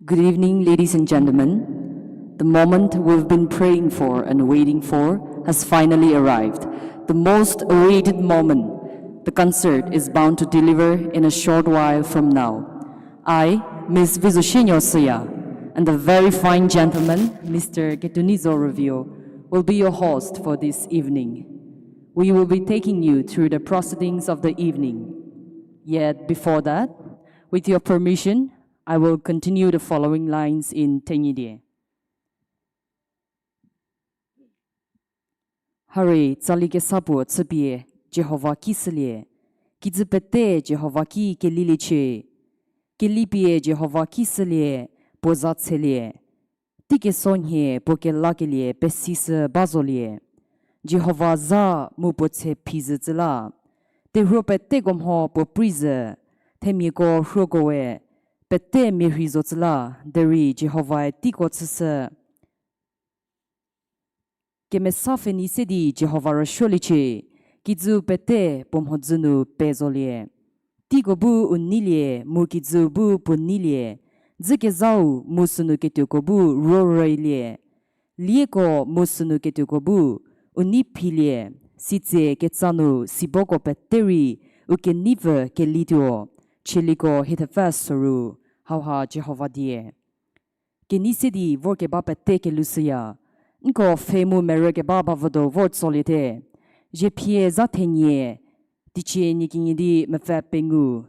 Good evening, ladies and gentlemen. The moment we've been praying for and waiting for has finally arrived. The most awaited moment. The concert is bound to deliver in a short while from now. I, Ms. Vizushinyo Suya, and the very fine gentleman, Mr. Getunizo Revio, will be your host for this evening. We will be taking you through the proceedings of the evening. Yet before that, with your permission, I will continue the following lines in Tengyidie. Hare tsalige sabu tsabie Jehovah kislie Kizipete Jehovah ki keliliche, kelipie Jehovah ki selie, pozat selie, tike sonye poke lakelie, pesis bazolie, Jehovah za mu poche pizela, te ropete gomho po prize, te migo hrogoe, pete mirhizotla, deri Jehovah tiko tsese, ke mesafeni sedi Jehovah rasholiche, kizu pete pomhodzunu pezolie. Tigo bu unilie, mukizu bu punilie, zike zau musunu ketuko bu roreilie. Lieko musunu ketuko bu unipilie, sitze ketsanu siboko peteri, uke nive ke lidio, chiliko hitafesoru, hauha Jehovah die. Ke nisedi vorke ba pete ke lucia, nko femu mereke baba vodo vort solite, je pie zatenye, dichie nikingidi me fe pengu.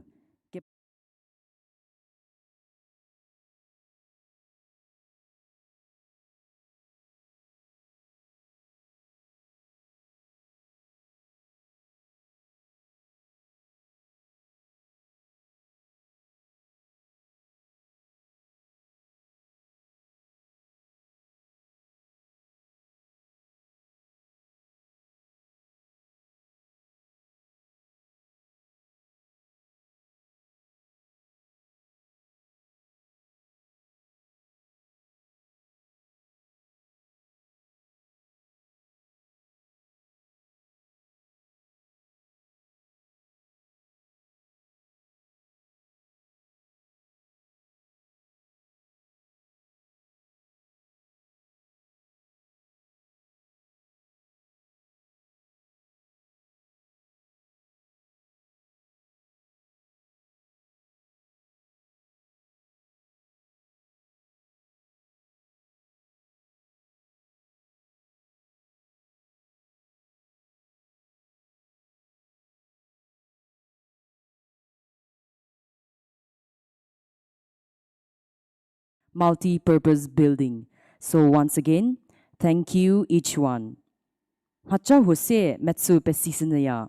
Multi-purpose building. So once again, thank you each one. Hacha hose metsu pesisinaya.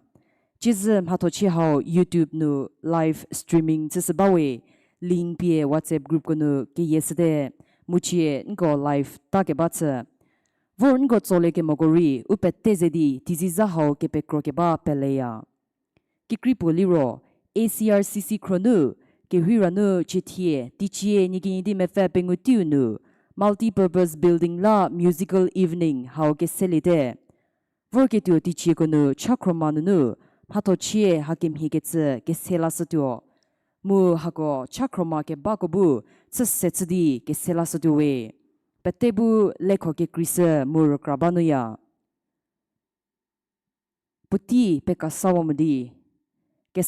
Jizm hatochi hao YouTube nu live streaming tsisabawe link pie WhatsApp group kono ke yesterday muchie ngo live take batsa. Vor ngo tsole ke mogori upet tezedi tiziza hao ke pekro ke ba peleya. Kikripo liro Acrcc chrono ke huirano chitie tichie nigi di mefe pengutiu nu multi-purpose building la musical evening hao ke selite vorke tu tichie kono chakromanu nu hato chie hakim hiketse ke selasatuo mu hako chakroma ke bakobu tsetsedi ke selasatuwe petebu lekho ke krisa mur krabanuya puti pekasawamudi. We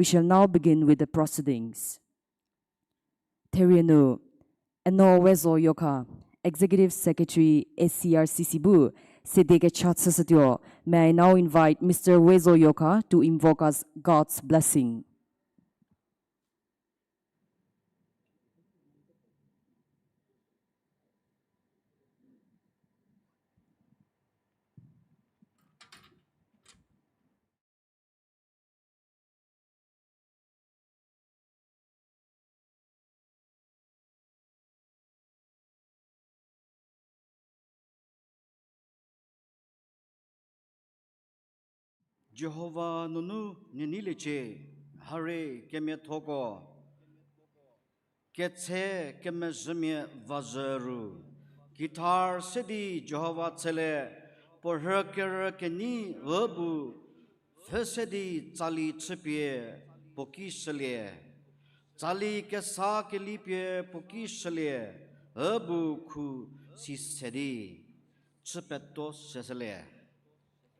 shall now begin with the proceedings. Teriano, Eno Wezo Yoka, Executive Secretary Acrcc Bu, Sedeke Chatsasatyo. May I now invite Mr. Wezo Yoka to invoke us God's blessing. Jehovah nunu ninileche hare keme thoko kethe keme zmye vazaru guitar sedi Jehovah tsele porher keni wabu fesedi tsali tsepie pokisle tsali kesa kelipie pokisle abu khu sisedi tsepeto sesele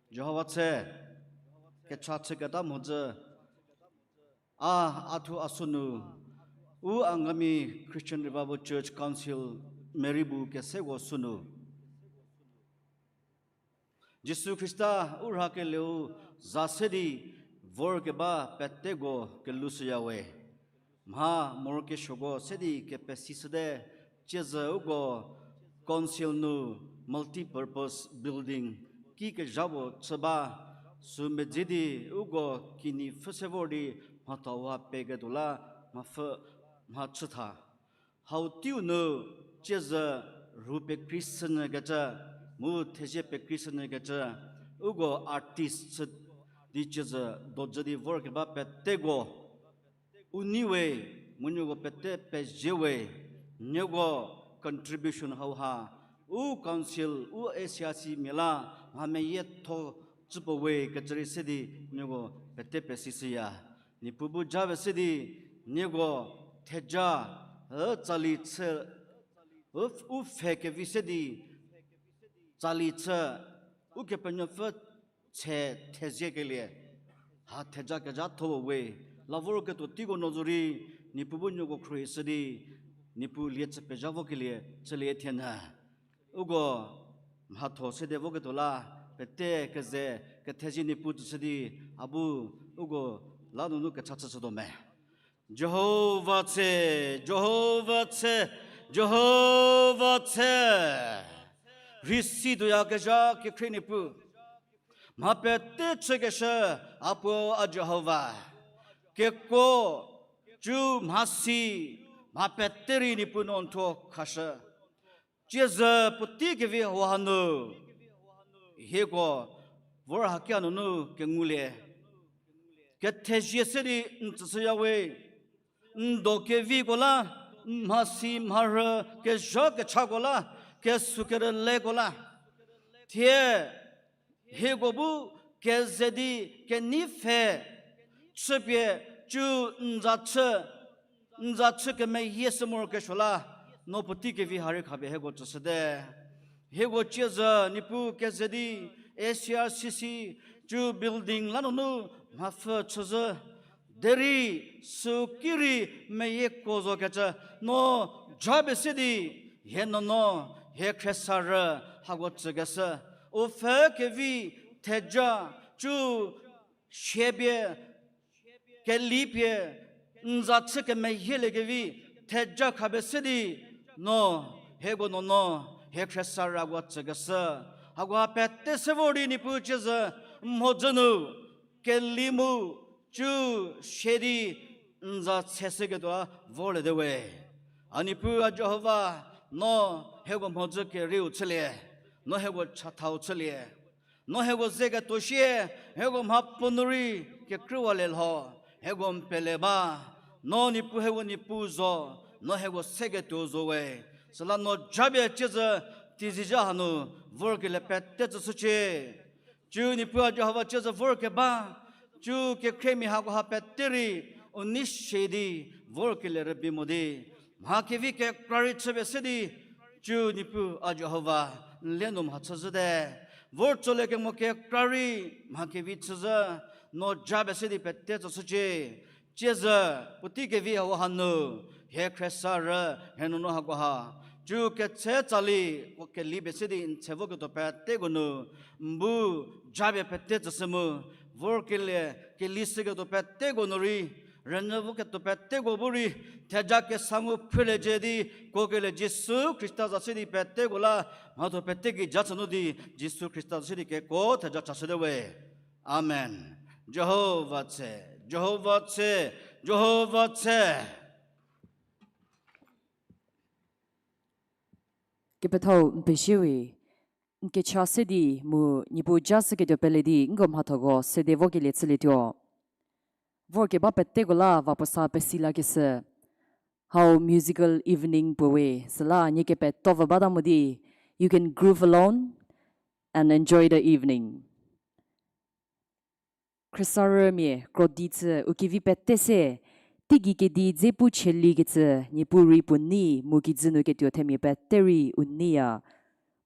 Jehovah tse ke chatse gata moje atu asunu u angami Christian Revival Church Council Meribu ke sego sunu Jesu Christa urha ke leu zasedi vor ke ba petego ke lusiyawe mha mor ke shogo sedi ke pesisde cheza ugo council nu multi purpose building ki ke jabo chaba Sumejidi ugo kini fesevori matawa pegadula mafa machata. How do you know Jeza Rupe Christian gacha, Mu Tejepe Christian gacha, Ugo artist di Jeza Dojadi work about Petego, Uniwe, Munugo Pete Pejewe, Nego contribution how ha, U council, U ACRC Mila, Hameyet to Chupawe, Gajari City, Nego Pete Pesisia, Nipubu Java City, Nego Teja, Chali u feke visedi chali cha u ke panyo fa che theje ke liye ha theja ke ja tho we lavor ke to tigo nozuri ni pubunyo go khrisedi ni pu liye che pe javo ke liye chale thena ugo ma tho se devo ke tola pete ke ze ke theji ni pu sedi abu ugo la nu ke cha cha do me Jehovah che, Jehovah che, Jehovah che. Risidu ya gaja ke krinipu. Ma pete che gesha apo a Jehovah. Ke ko ju masi ma pete ri ni punon to kasha. Jeza puti ke vi wahanu. Hego vor hakianu nu ke ngule. Ke teje seri ntsuyawe. Do ke vi gola masi mar ke jok chagola ke suker le gola tie he gobu ke zedi ke nife chbye ju nza che ke me yesmor ke shola no puti ke vi hare khabe he go tsede he go cheza nipu ke zedi Acrcc ju building lanu mafa choza Deri sukiri meye kozo kacha no job sidi he no he kresara hagot chagasa o fe kevi teja chu shebye kelipye nzatse ke meye legevi teja khabe sidi no he go no he kresara hagot chagasa hagwa pette sevori ni pucheza mojanu kelimu Ju shedi nza tsesegedwa vole de we. Ani pu a Jehovah no hego mojo ke riu chile. No hego chatao chile. No hego zega toshie hego mapunuri ke kruwale ho. Hego mpeleba. No ni pu hego ni pu zo. No hego sege tozo we. Sala no jabe cheza tizija hanu vorke le pette tsuche. Ju ni pu a Jehovah cheza vorke ba. Ju ke kremi hago ha peteri unishedi vorkele rabbi modi ma ke vi ke krarichbe sedi ju nipu a Jehovah lenum hachazde vorchole ke mo ke krari ma ke vi chaza no jabe sedi pette tsuche cheza puti ke vi ho hanu he kresara henu no hago ha ju ke che chali ko ke libe sedi in chevo ke to pette gonu mbu jabe pette tsemu Vorkele ke lisege to pette gonori renavo ke to pette goburi teja ke sangu philejedi kogele Jesu Christa zasidi pette gola ma to pette ki jachanudi Jesu Christa zasidi ke ko teja chasedewe amen Jehovah che Jehovah che Jehovah che Ke patho peshiwi ke chasedi mu nipu jaske de peledi ngom hatogo sede vogile tsilityo vorke ba petego la va pasa pesila ke se how musical evening bowe sala ni ke pet tova badamudi you can groove alone and enjoy the evening Krisara mi kroditse ukivi petese tigi ke di zepu chelli ke tse nipu ripuni mukizunu ke tyo temi petteri unnia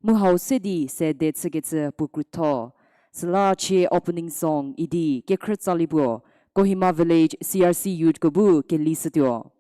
Muhau sedi se de tsegetse pukruto. Slache opening song idi ke kretsalibo. Kohima village CRC youth gobu ke lisatyo.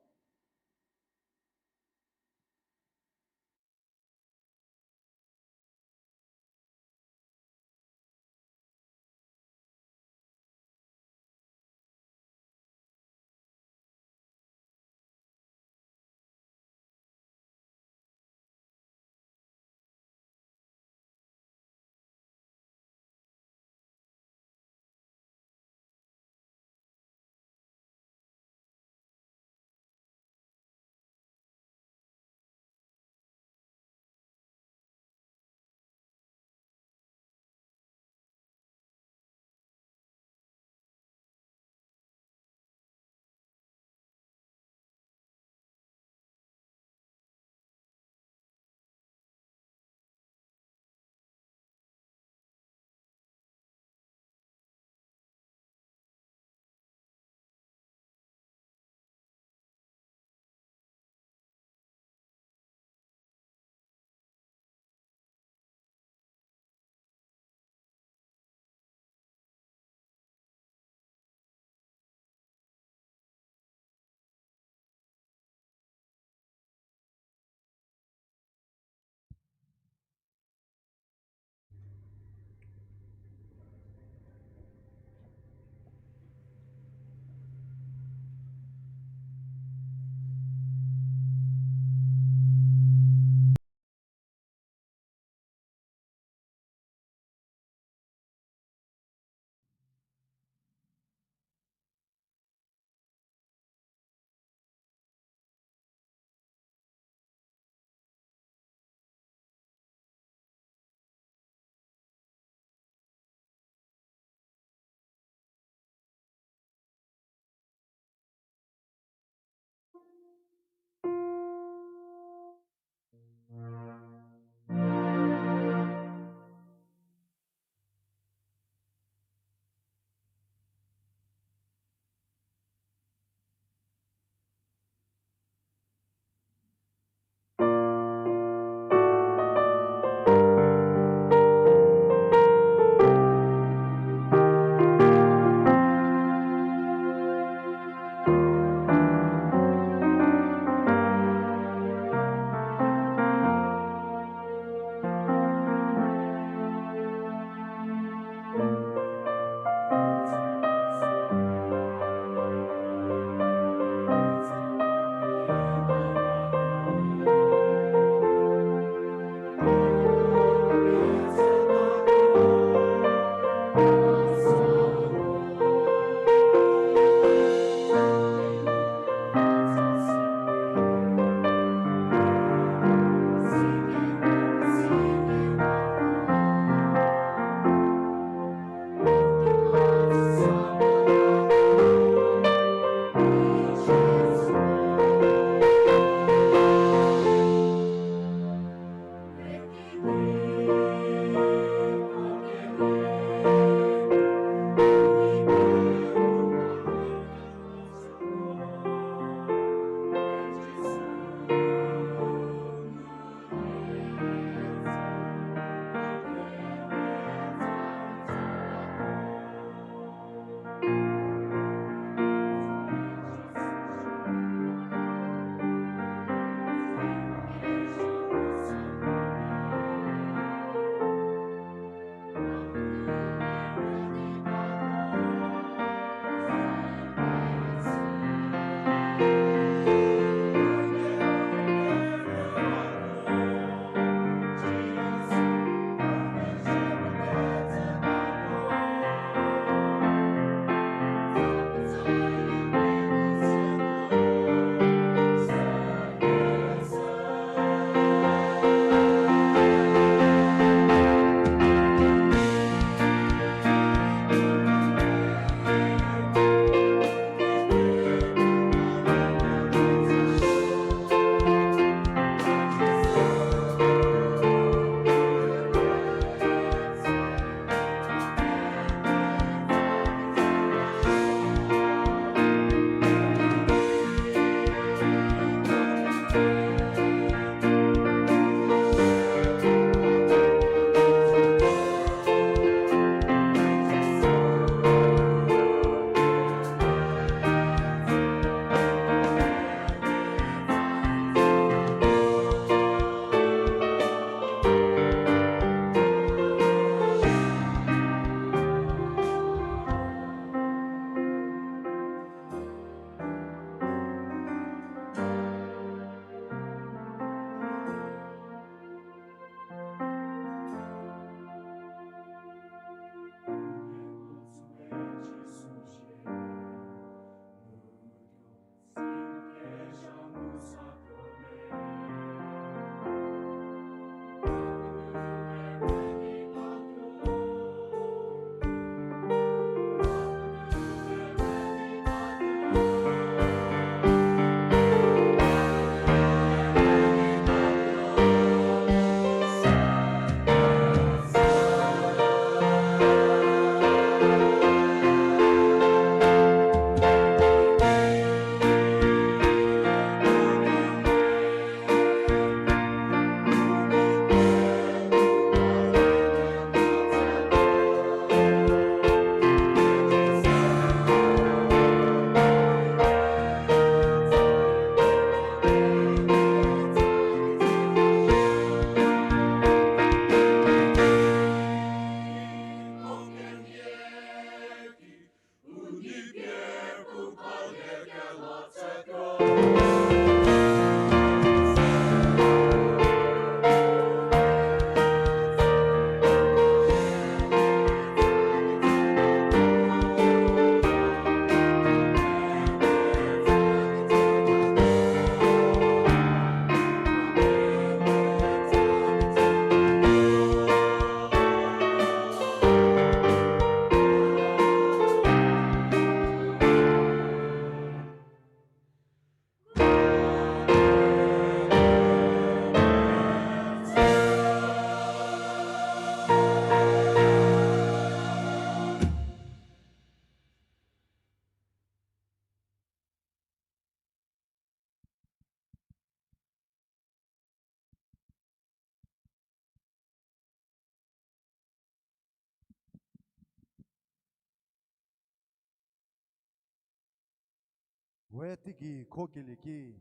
Wetigi kokiliki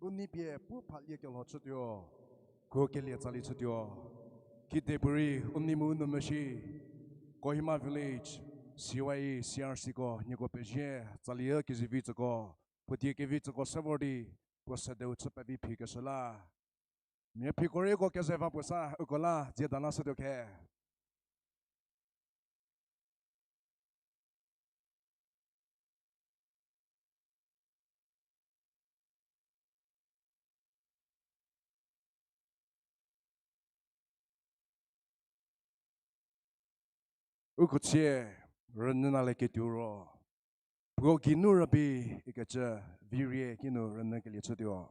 unipie pu palye ke lo chudio kokili chali chudio kiteburi unimu numashi Kohima village CYE CRC ko nyoko peje chali ke jivit ko puti ke vit ko savordi posade utsupa vi phike sala me phikore ko ke seva posa ukola je dana sadio ke ukuche renna le ke duro Bro ginu rabi ikacha virie ginu renna ke chudio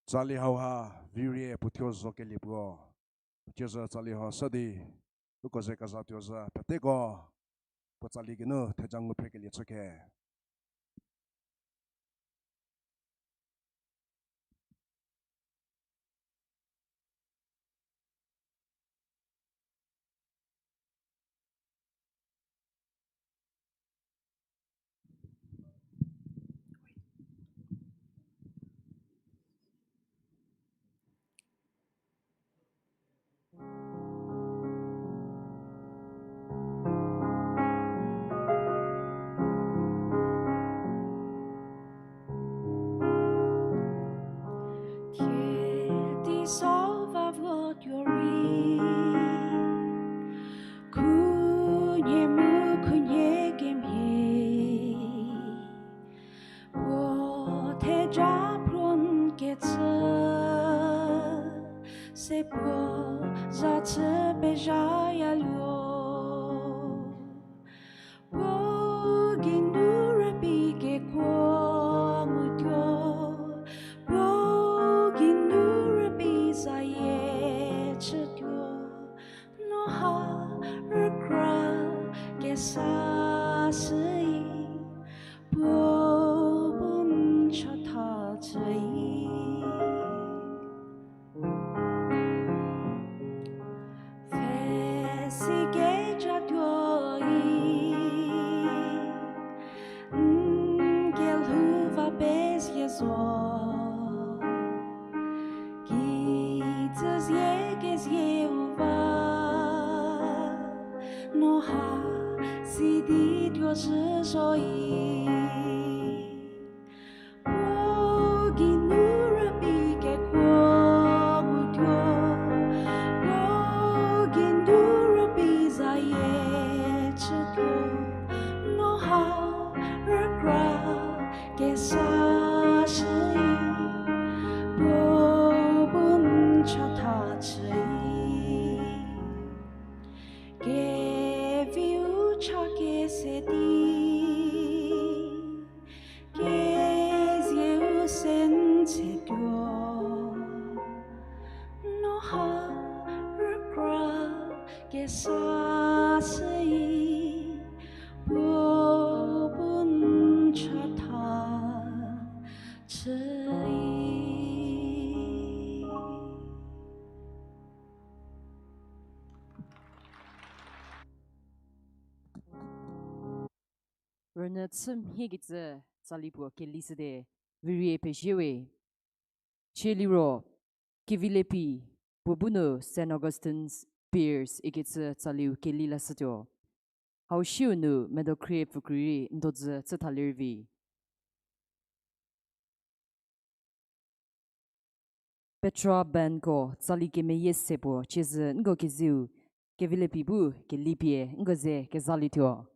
Charlie Hauha, Virie, Putiozo Kelibro, Putioza Charlie Hau Sadi, Lukoze Kazatioza, Patego, Putaligino, Tajango Pekeli Chuke. Dissolve of what you're Kunye mu kunye gemhe Bo te japron ketsa Se po za tse beja yalyo Bo ginura bige kwa mutyo Bo ginura biza ye chityo No ha rekra ke sa si Bo bun chata zui Fesige jadoi Gelhuva bez yezo Gitzes yeges yeuva Noha sidit yo zhoi Boginura bige kwa mutyo Boginura biza ye chityo Noha rekra ke sa shi Bobun chata chi Ke viu cha ke se di Ke zieu sen se dio No ha rekra ke sa si Bobun chata chi Renna tsum higitze Zalibo Keliside, Virie Pejewe, Cheliro, Kivilepi, Bobuno, St. Augustine's, spears ikits tsaliu keli la satyo. How shiu nu medo create fukuri ndodze tsatalirvi. Petra ben ko tsali ke me yesebo chiz ngo kizu ke vile pibu ke lipie ngoze ke zalityo.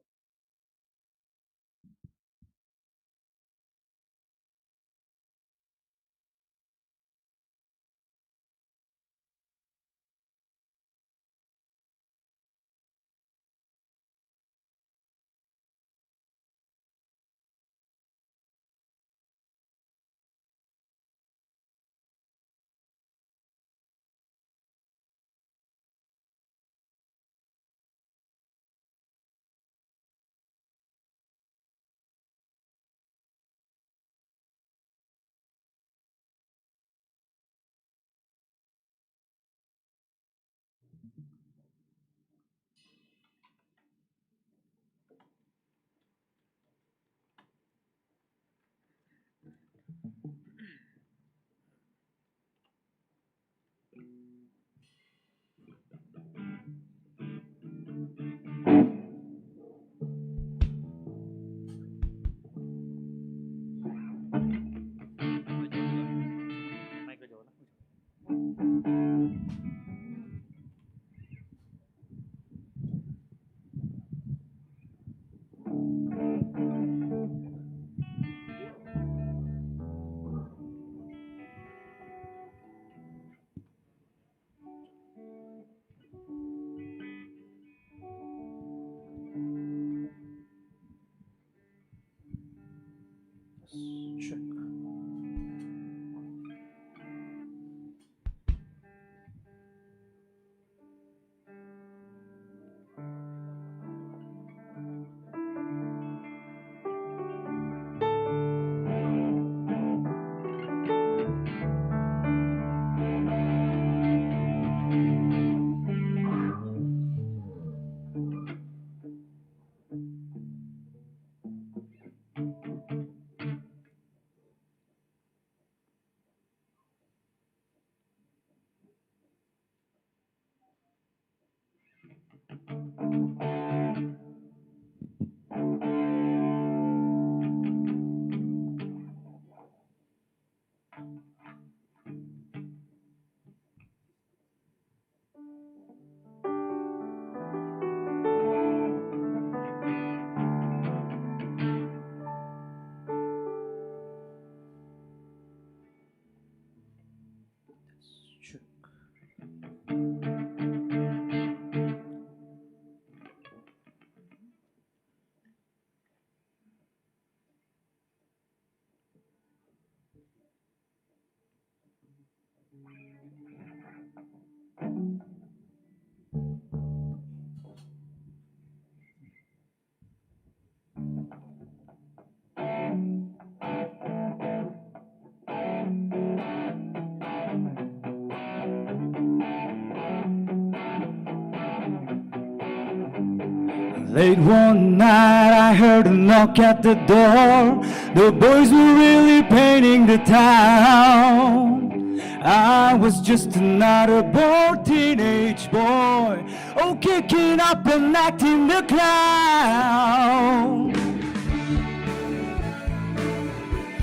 Late one night I heard a knock at the door. The boys were really painting the town. I was just another bored teenage boy, oh, kicking up and acting the clown.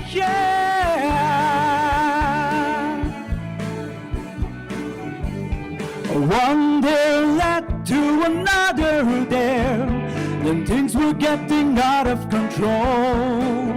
Yeah. One day led to another there, then things were getting out of control.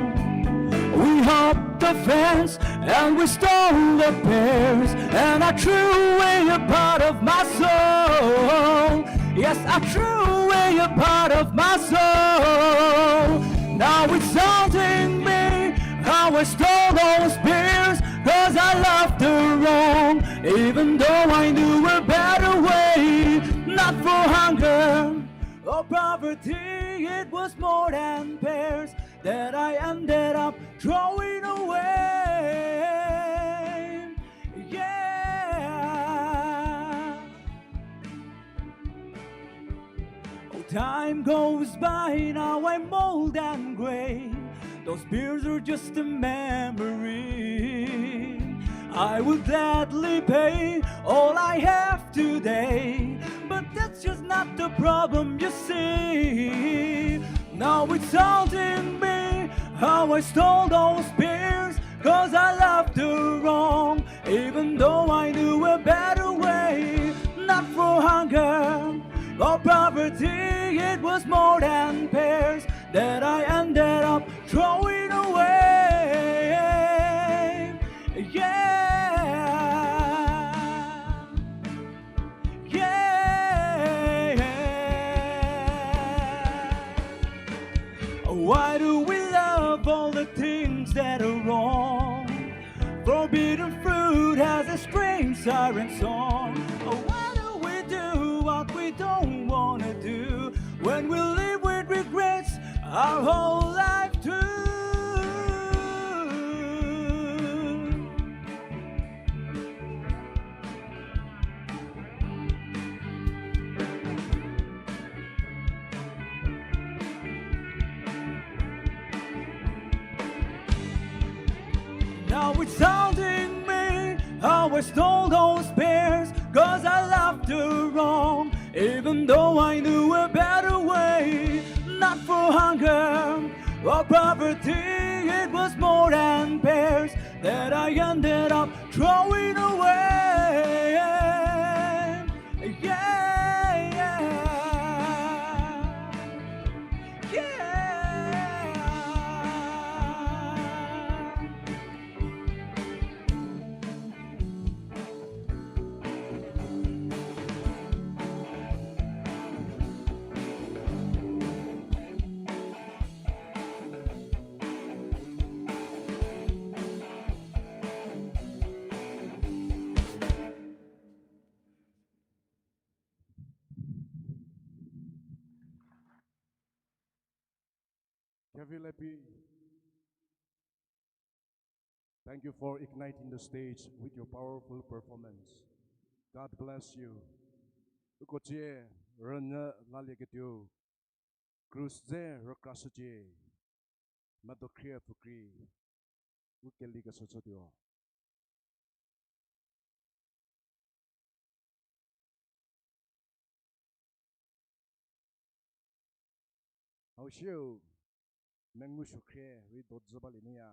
We hopped the fence and we stole the pears, and I threw away a part of my soul. Yes, I threw away a part of my soul. Now it's haunting me how I stole those pears, 'cause I loved her wrong, even though I knew a better way. Not for hunger or poverty, it was more than pears that I ended up throwing away. Yeah. Oh, time goes by, now I'm old and gray. Those beers are just a memory. I would gladly pay all I have today, but not the problem, you see. Now it's haunting me how I stole those beers, 'cause I loved her wrong, even though I knew a better way. Not for hunger or poverty, it was more than pears that I ended up throwing away. Yeah, yeah. Why do we love all the things that are wrong? Forbidden fruit has a strange siren song. Why do we do what we don't wanna do when we live with regrets our whole life too? Now it's haunting me how I stole those pears, 'cause I loved her wrong, even though I knew a better way. Not for hunger or poverty, it was more than pears that I ended up throwing away. Yeah, yeah, yeah. Kevin Lepi, thank you for igniting the stage with your powerful performance. God bless you. Ukoche, rena laligetio, cruise rokasuje, madokria fukri, ukeliga sosodio. How show, mengu shukre, we dodzabalinia.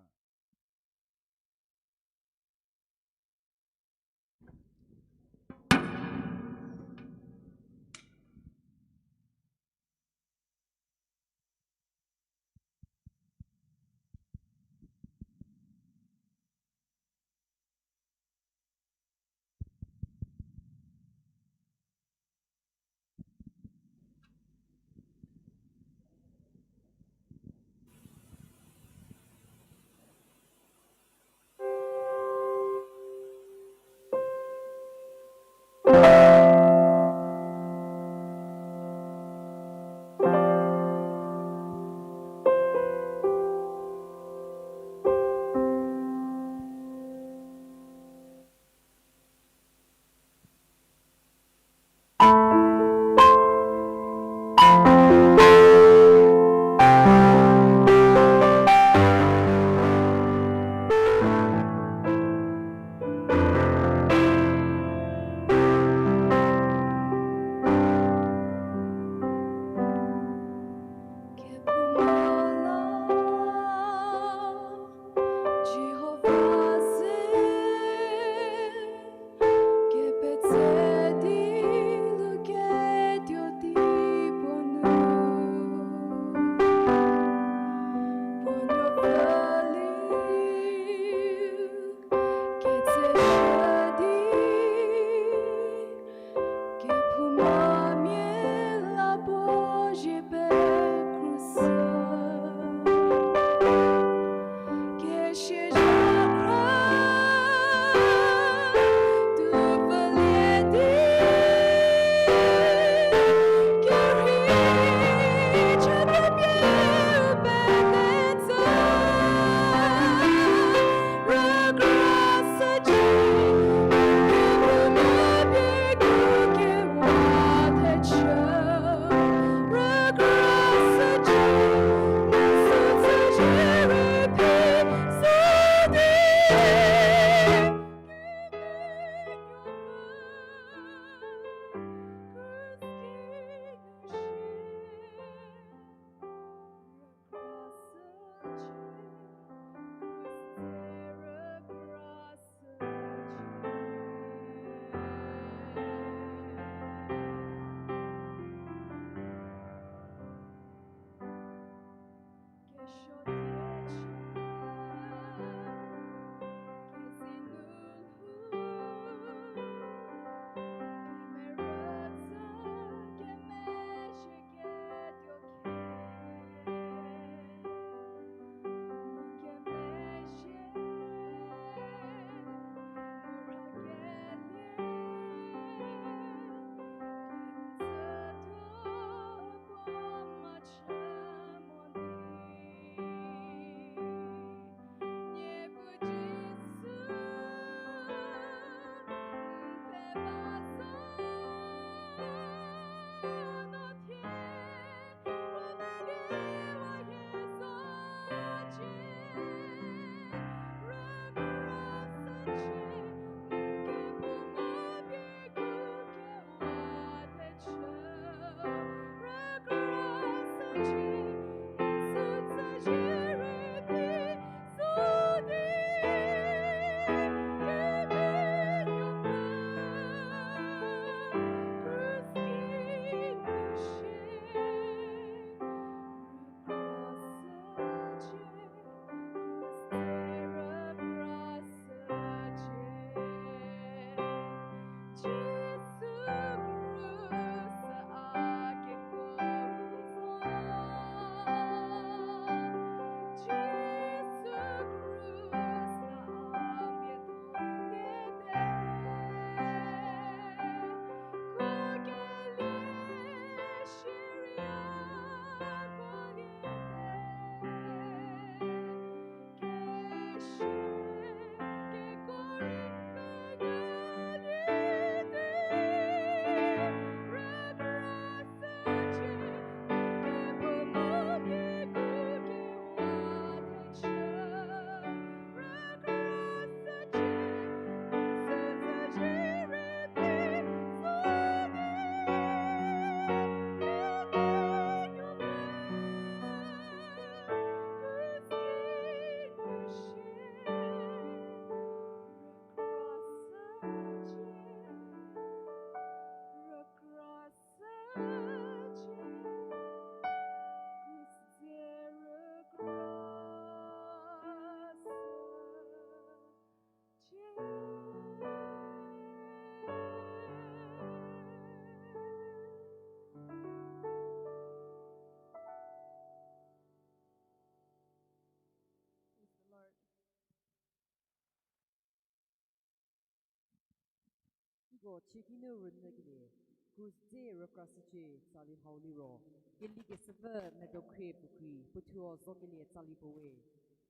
go chikino runagile, who's de Acrcc sali hauliro, gilli gesava medokre bukri, putuo zogile sali bowe,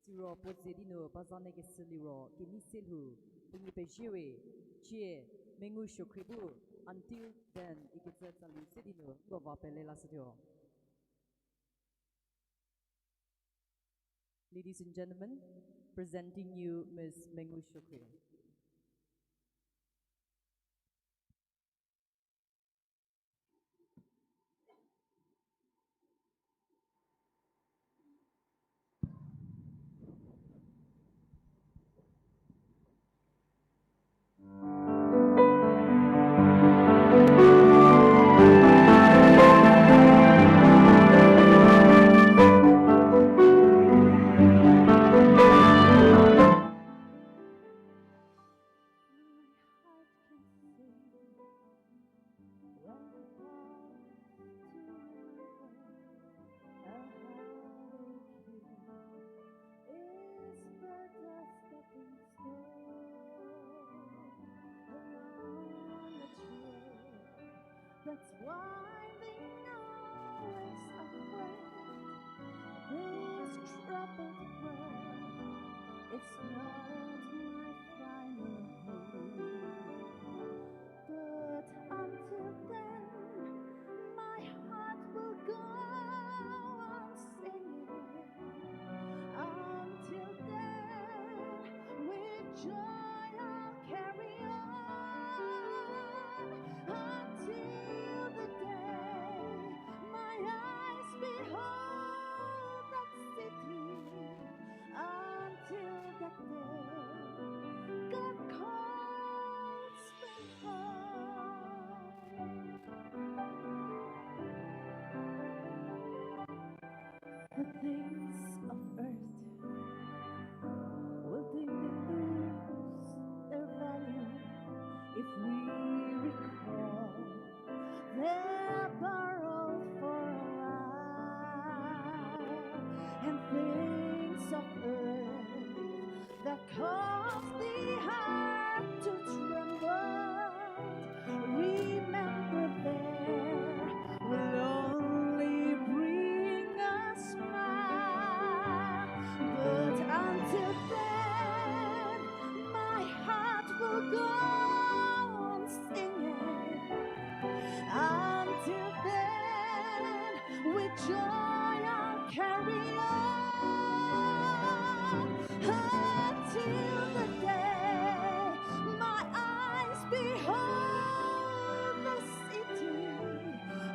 zero pozedino bazane gesiliro, ginisilhu, bungipejiwe, chie, mengu shokribu, until then ikitsa sali sedino, govapele lasadio. Ladies and gentlemen, presenting you Ms. Mengu Shukri. That's why they always afraid. This troubled world, it's not my final home. But until then, my heart will go on singing. Until then, with joy I'll carry on. Until the day my eyes behold that city. Until that day God calls me home. The things of earth will think they lose their value if we recall they're borrowed for a while, and things of earth that cause the heart to tremble, remember there will only bring a smile. But until then, my heart will go on singing. Until then, with joy I'll carry on. Until the day my eyes behold the city.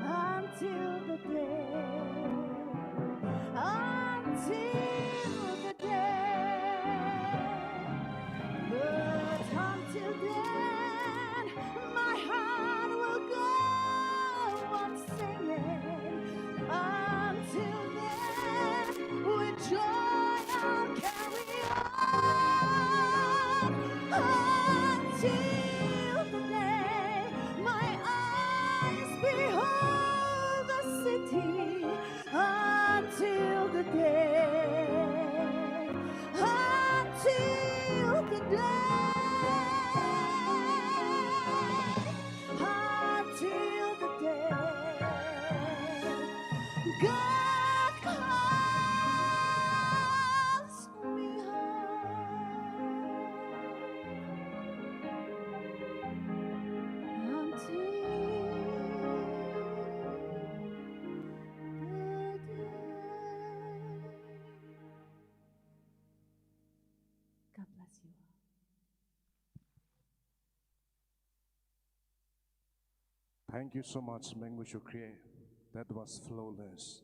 Until the day, until the day. But until then, my heart will go on singing. Until then, with joy I'll carry on. Until the day my eyes behold the city. Until the day, until the day, until the day God calls me home. Until God bless you. Thank you so much, Mengu Shukri. That was flawless.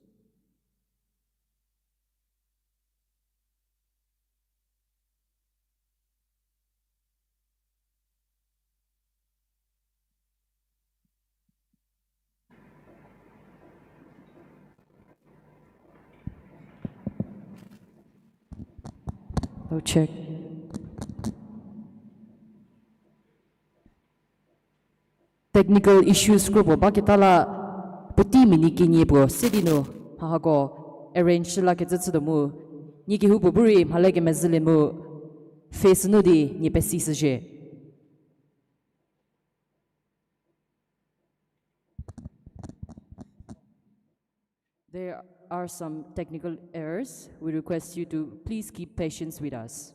Low check. Technical issues group ba kitala puti mini kinye bo sedino hago arrange la ke tsu mu ni ki hu buri mhale ke mezle mu face no di ni pesi sje There are some technical errors. We request you to please keep patience with us.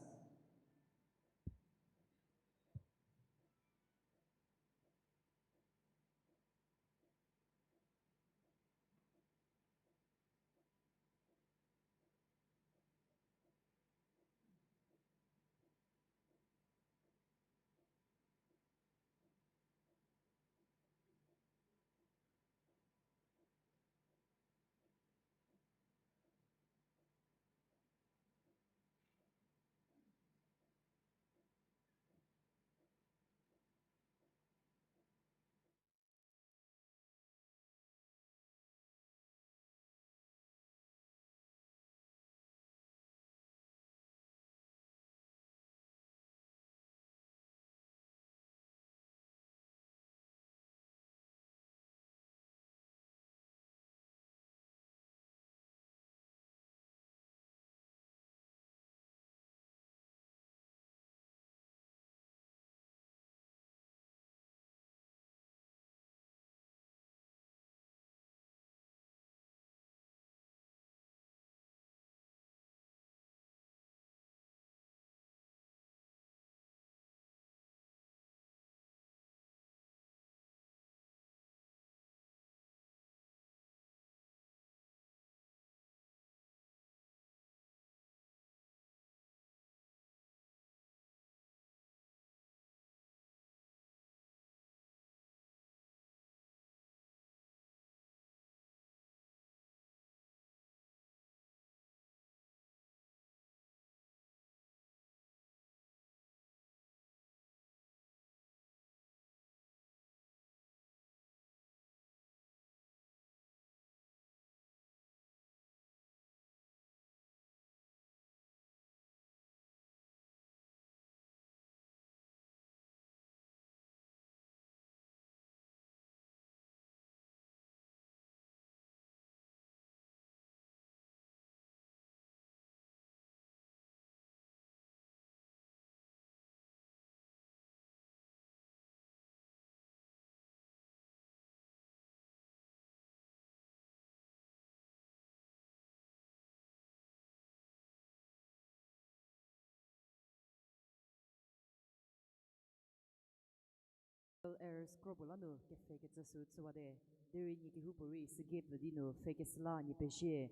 Errors crobolano che fake zasut swade deri ni hupuri sigib vadino fake sla ni peshe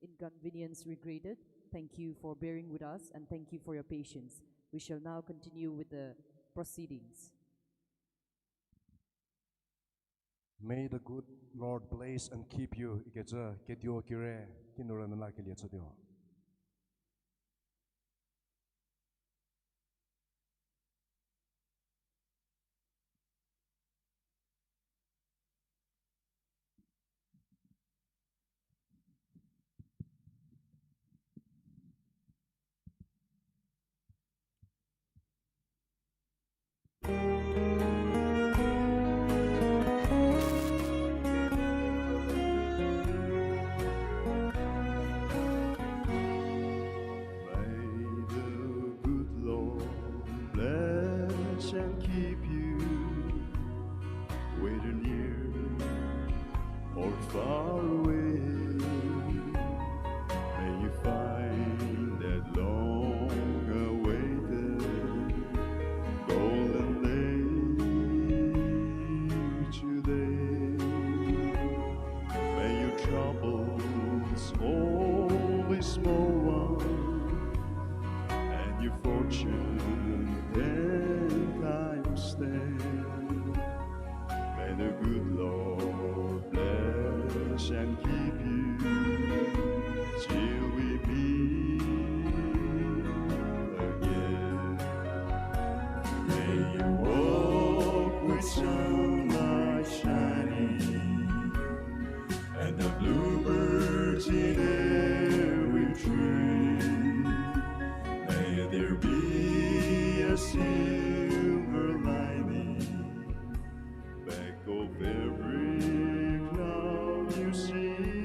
inconvenience regretted. Thank you for bearing with us and thank you for your patience. We shall now continue with the proceedings. May the good Lord bless and keep you. Ikeja ketio kire kinuranala ke liye chadio. And keep you, whether near or far away. May you find that long-awaited golden day today. May your troubles, always small ones, and your fortune 10 times 10. May the good Lord bless and keep you till we meet again. May you walk with sunlight shining and the bluebirds in every tree. May there be a silver lining back of every cloud you see.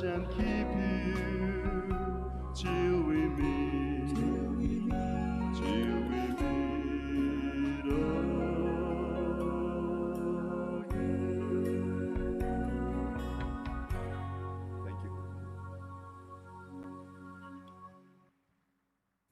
bless and keep you till we meet, till we meet again. Thank you.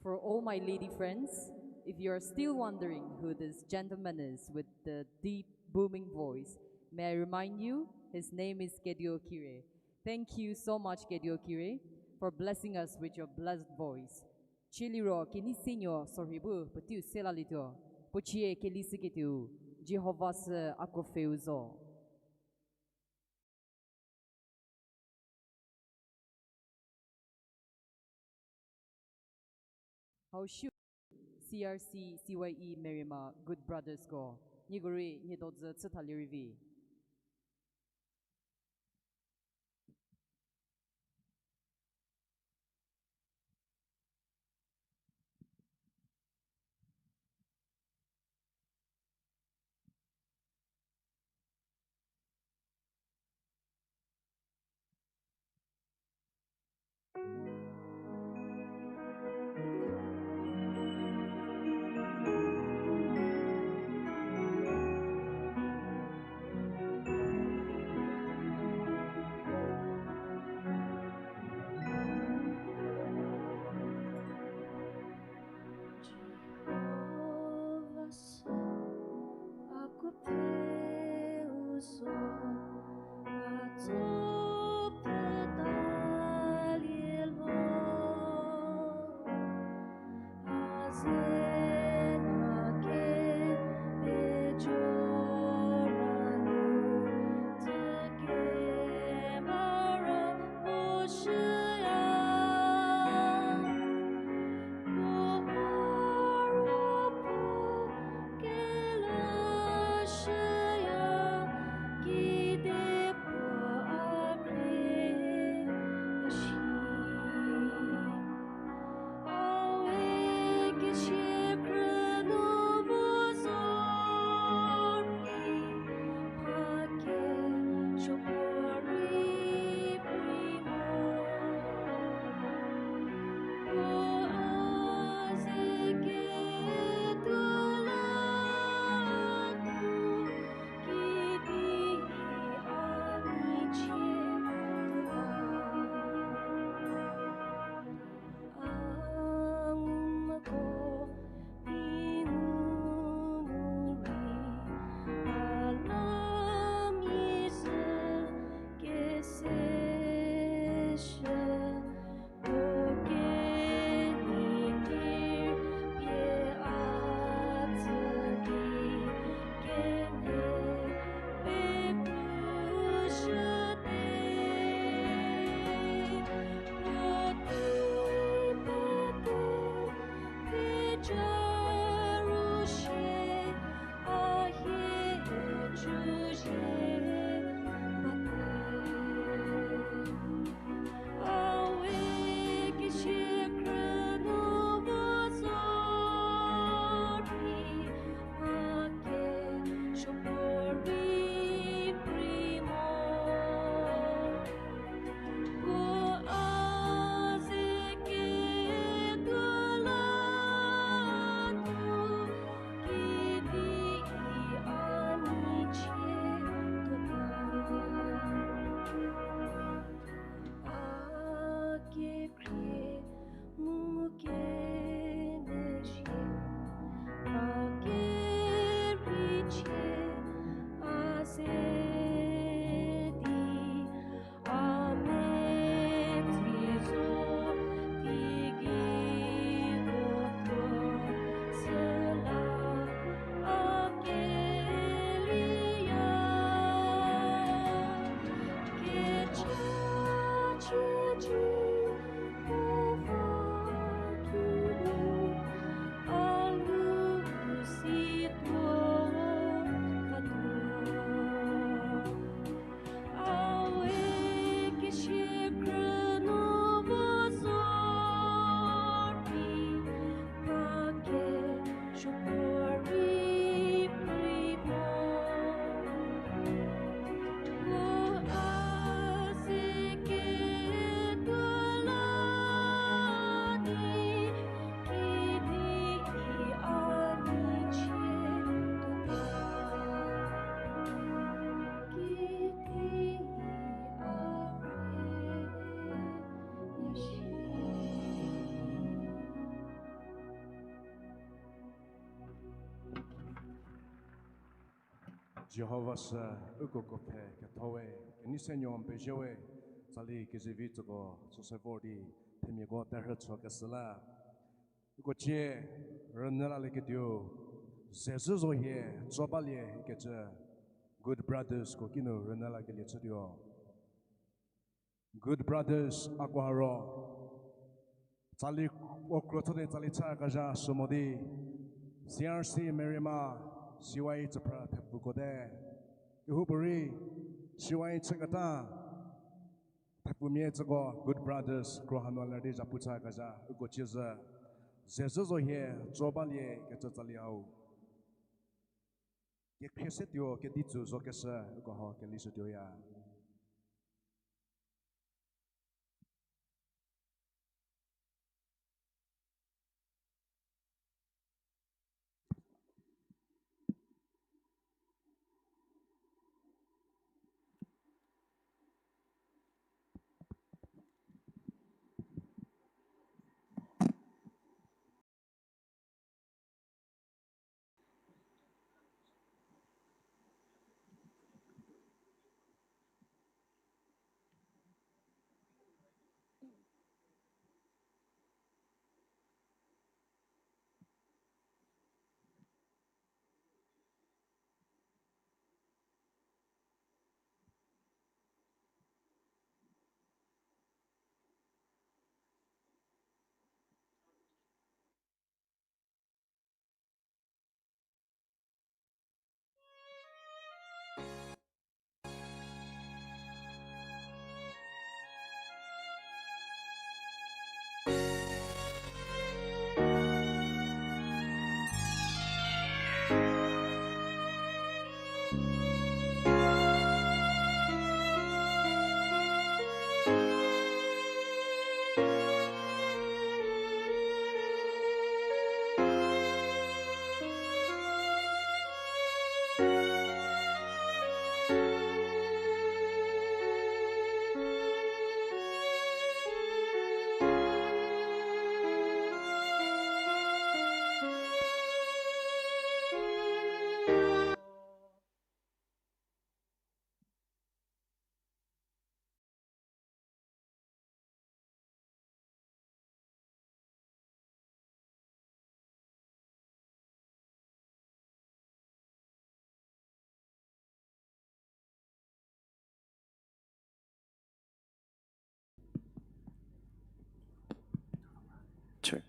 For all my lady friends, if you are still wondering who this gentleman is with the deep, booming voice, may I remind you, his name is Kedio Kire. Thank you so much, Kedio Kire, for blessing us with your blessed voice. Chiliro kini sinyo sorribu petiu selalito, puchie kelisikitu, Jehovah's akofeuzo. How should CRC CYE Merima Good Brothers go? Niguri nidodze tsutalirivi. Jehovah sa ugokope katowe ni senyon bejowe sali kizivit go so sevodi temi go terhat so kasala go che renala le kedio zezu zo ye zobalie ke good brothers ko kino renala ke le chudio good brothers akwaro sali okrotode sali cha kaja somodi CRC merima siwai chapra thapukode ihuburi siwai chakata thapumie chago good brothers krohanwalade japucha kaja ugochiza zezo he jobalie ketaliau ke kresetio ke ditsu zokesa ugoho ke lisotio ya Check.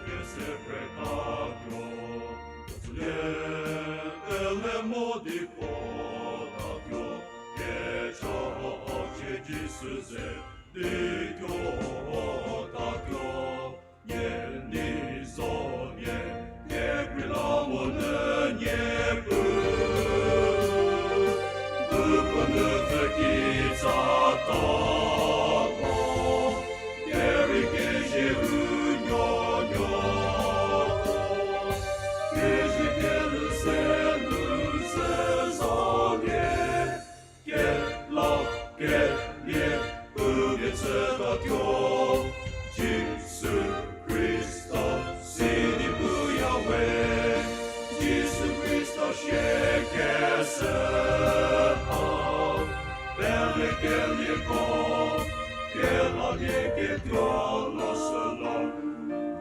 que sempre taclo, le modico taclo, che ciò che disse di Dio taclo, niente sonie, nie quilamo nie După făchița ta, Eric și Unionio, Ești de sezonie, che nie uviece datio, Jesus Christos, sidi buiaue, Jesus Christos shekese. Che gli con, che la che trollo solo,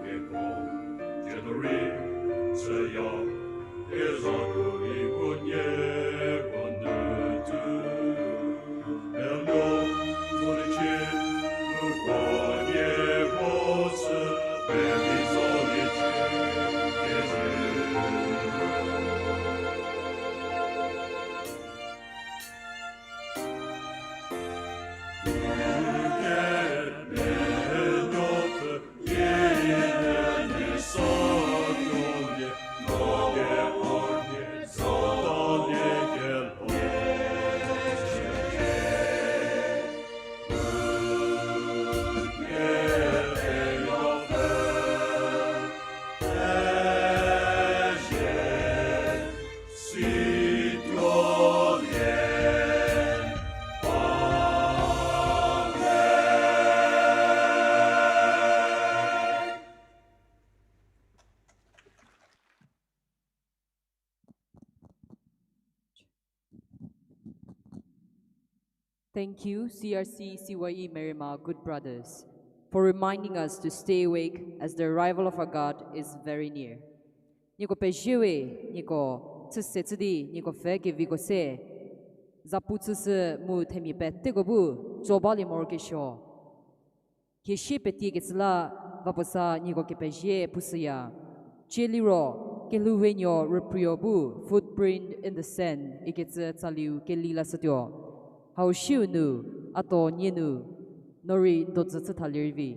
che con, che dori, se io, che sono i buone, buone tu. Elio, sonici, lo buone voce, per i sonici, che Thank you, CRC CYE Merima, good brothers, for reminding us to stay awake as the arrival of our God is very near. Niko pejiwe, niko tsetsedi, niko fege vigo se, zaputsu mu temi petego bu, jobali morke sho. Kishi petigetsla, vaposa niko kepejie pusia. Cheliro, keluvenyo repriobu, footprint in the sand, iketse tsaliu kelila satyo. How shiu nu, ato nyenu, nori dotsu talirvi.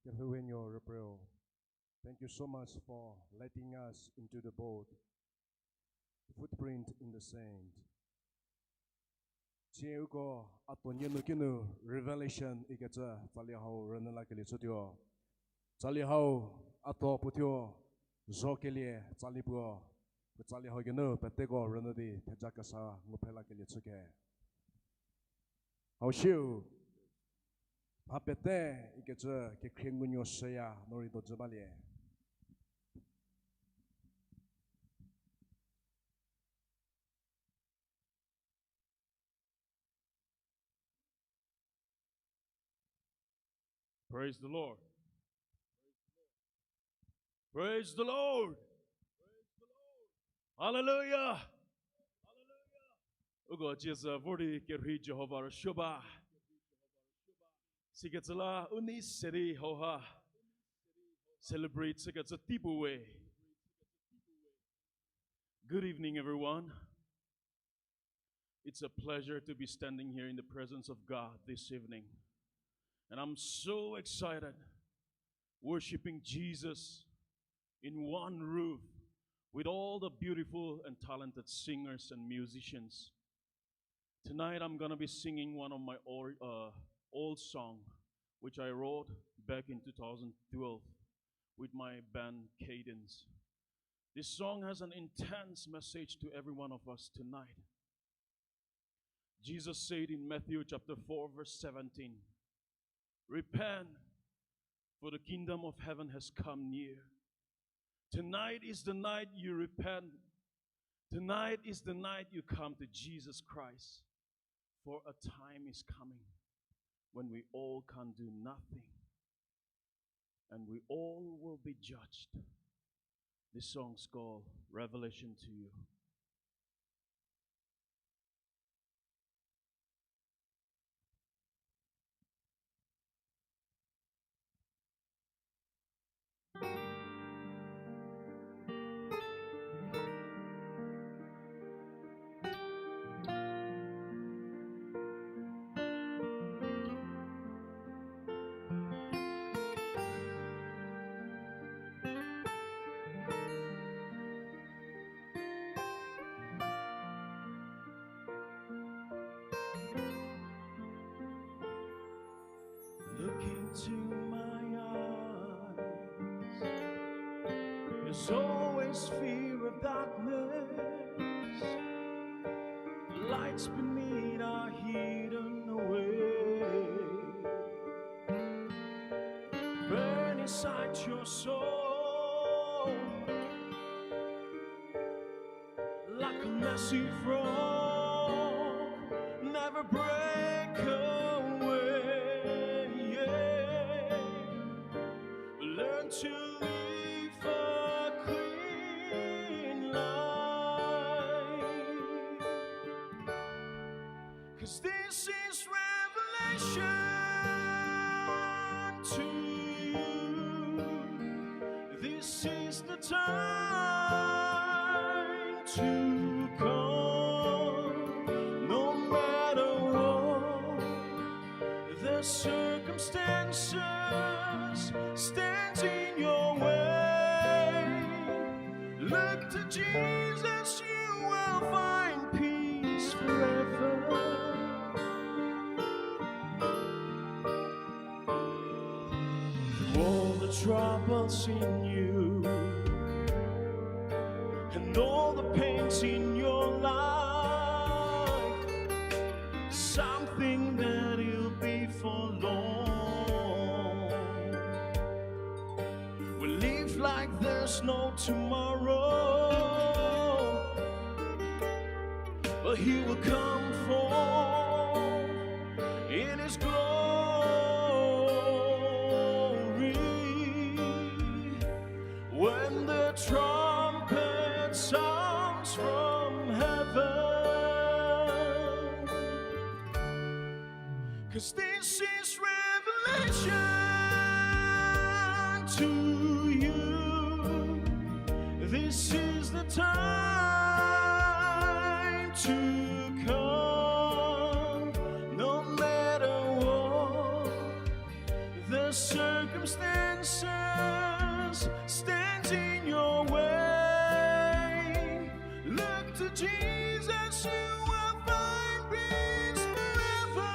Kelhuenyo Repreo. Thank you so much for letting us into the boat. Footprint in the sand. Chieko atonyenu kinu revelation iketa talihao renala keli chudio. Talihao ato putio zokelie talipuo. Talihao kinu petego renadi tejakasa ngupela keli chuke. How shiu Papete iketa ke krengunyo seya norito jabalie. Praise the Lord. Praise the Lord. Hallelujah. Ugo Jesus vordi kerhi Jehovah Shuba. Siketsala uni seri hoha. Celebrate siketsa tipuwe. Good evening, everyone. It's a pleasure to be standing here in the presence of God this evening. And I'm so excited worshiping Jesus in one roof with all the beautiful and talented singers and musicians. Tonight I'm going to be singing one of my old song, which I wrote back in 2012 with my band Cadence. This song has an intense message to every one of us tonight. Jesus said in Matthew chapter 4 verse 17, "Repent, for the kingdom of heaven has come near." Tonight is the night you repent. Tonight is the night you come to Jesus Christ. For a time is coming when we all can do nothing and we all will be judged. This song's called Revelation to You. Look into my eyes. There's always fear of darkness. Lights beneath are hidden away. Burn inside your soul like a messy frog. Never break away. Learn to live a clean life, 'cause this is revelation to you. This is the time to come, no matter what the circumstances stands in your way. Look to Jesus, you will find peace forever. Through all the troubles in you and all the pains in your life, something that you'll be for long. We live like there's no tomorrow, but He will come forth in His glory when the trumpet sounds from heaven. 'Cause this is revelation to you. This is the time to come, no matter what the circumstances. circumstances stands in your way, look to Jesus, you will find peace forever.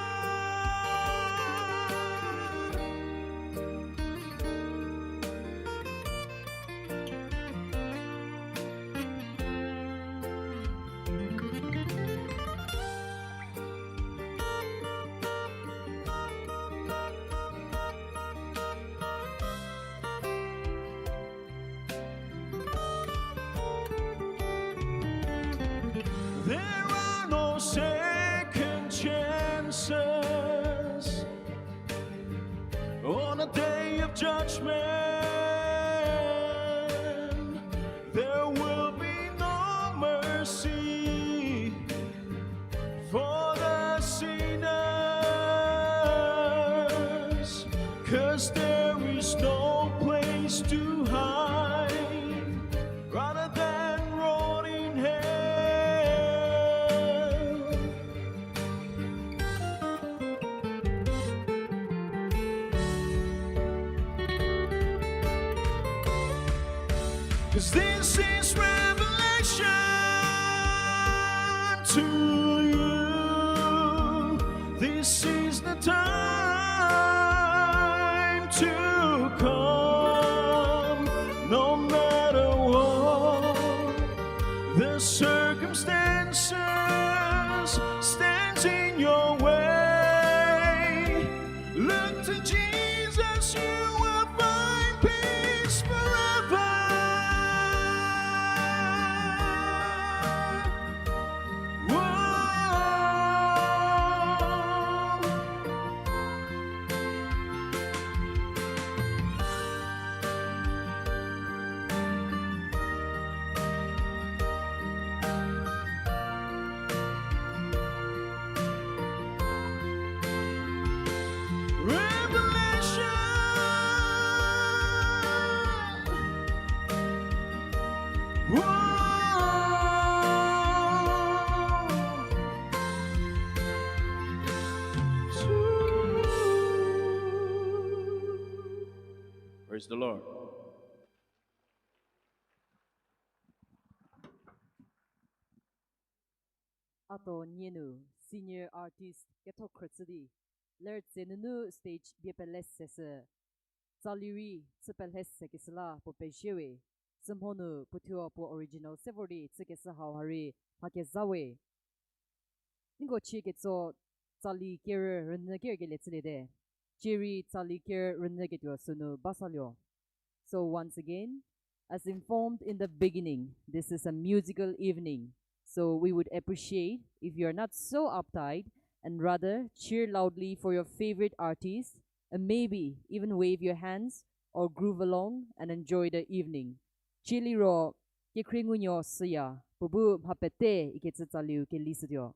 There are no second chances on a day of judgment. There will be no mercy for the sinners, 'cause there is no place to hide rather than rotting hell. 'Cause this is revelation to you. This is the time to come, no matter what the circumstances stands in your way. Look to Jesus, you will find peace forever. Praise the Lord. Ato Nienu, senior artist, Acrcc, Lert Zenunu stage Biepelesses, Zaliri, Tsepelhessekisla, Popeshewe, Simhonu, Putio po original Sevori, Tsekesa Hauhari, Hakezawe. Ningo Chiketso, Zali Kir, Renegirgeletzide, Chiri, Zali Kir, Renegetio Sunu, Basalio. So once again, as informed in the beginning, this is a musical evening. So we would appreciate if you're not so uptight and rather cheer loudly for your favorite artist and maybe even wave your hands or groove along and enjoy the evening. Chili ro kikringunyo siya bubu hapete iketsaliu ke lisedio.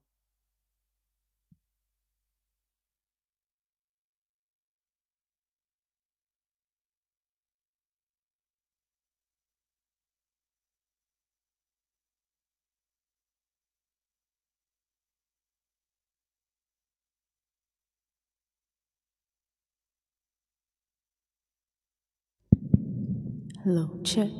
Hello, check.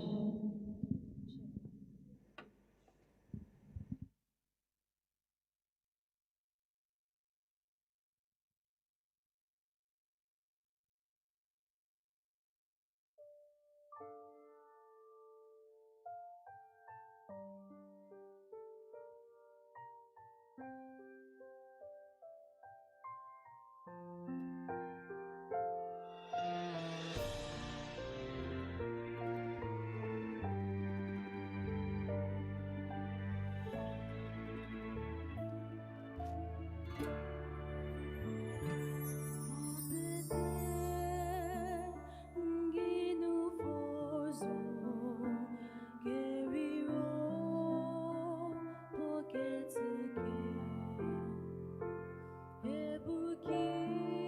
Ebuki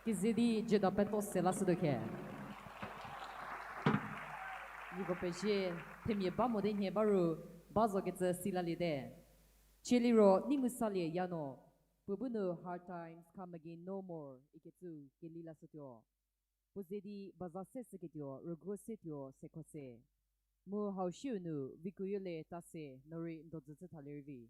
Kizidi jeda peto selas doke. Nigo peje temye ba mode nye baru bazo getse silalide. Chiliro nimusali yano. Pubuno hard times come again no more. Iketsu kelila sutyo. Puzedi bazase seketyo rogosetyo sekose. Mu haushu nu vikuyule tase nori ndozutsu talervi.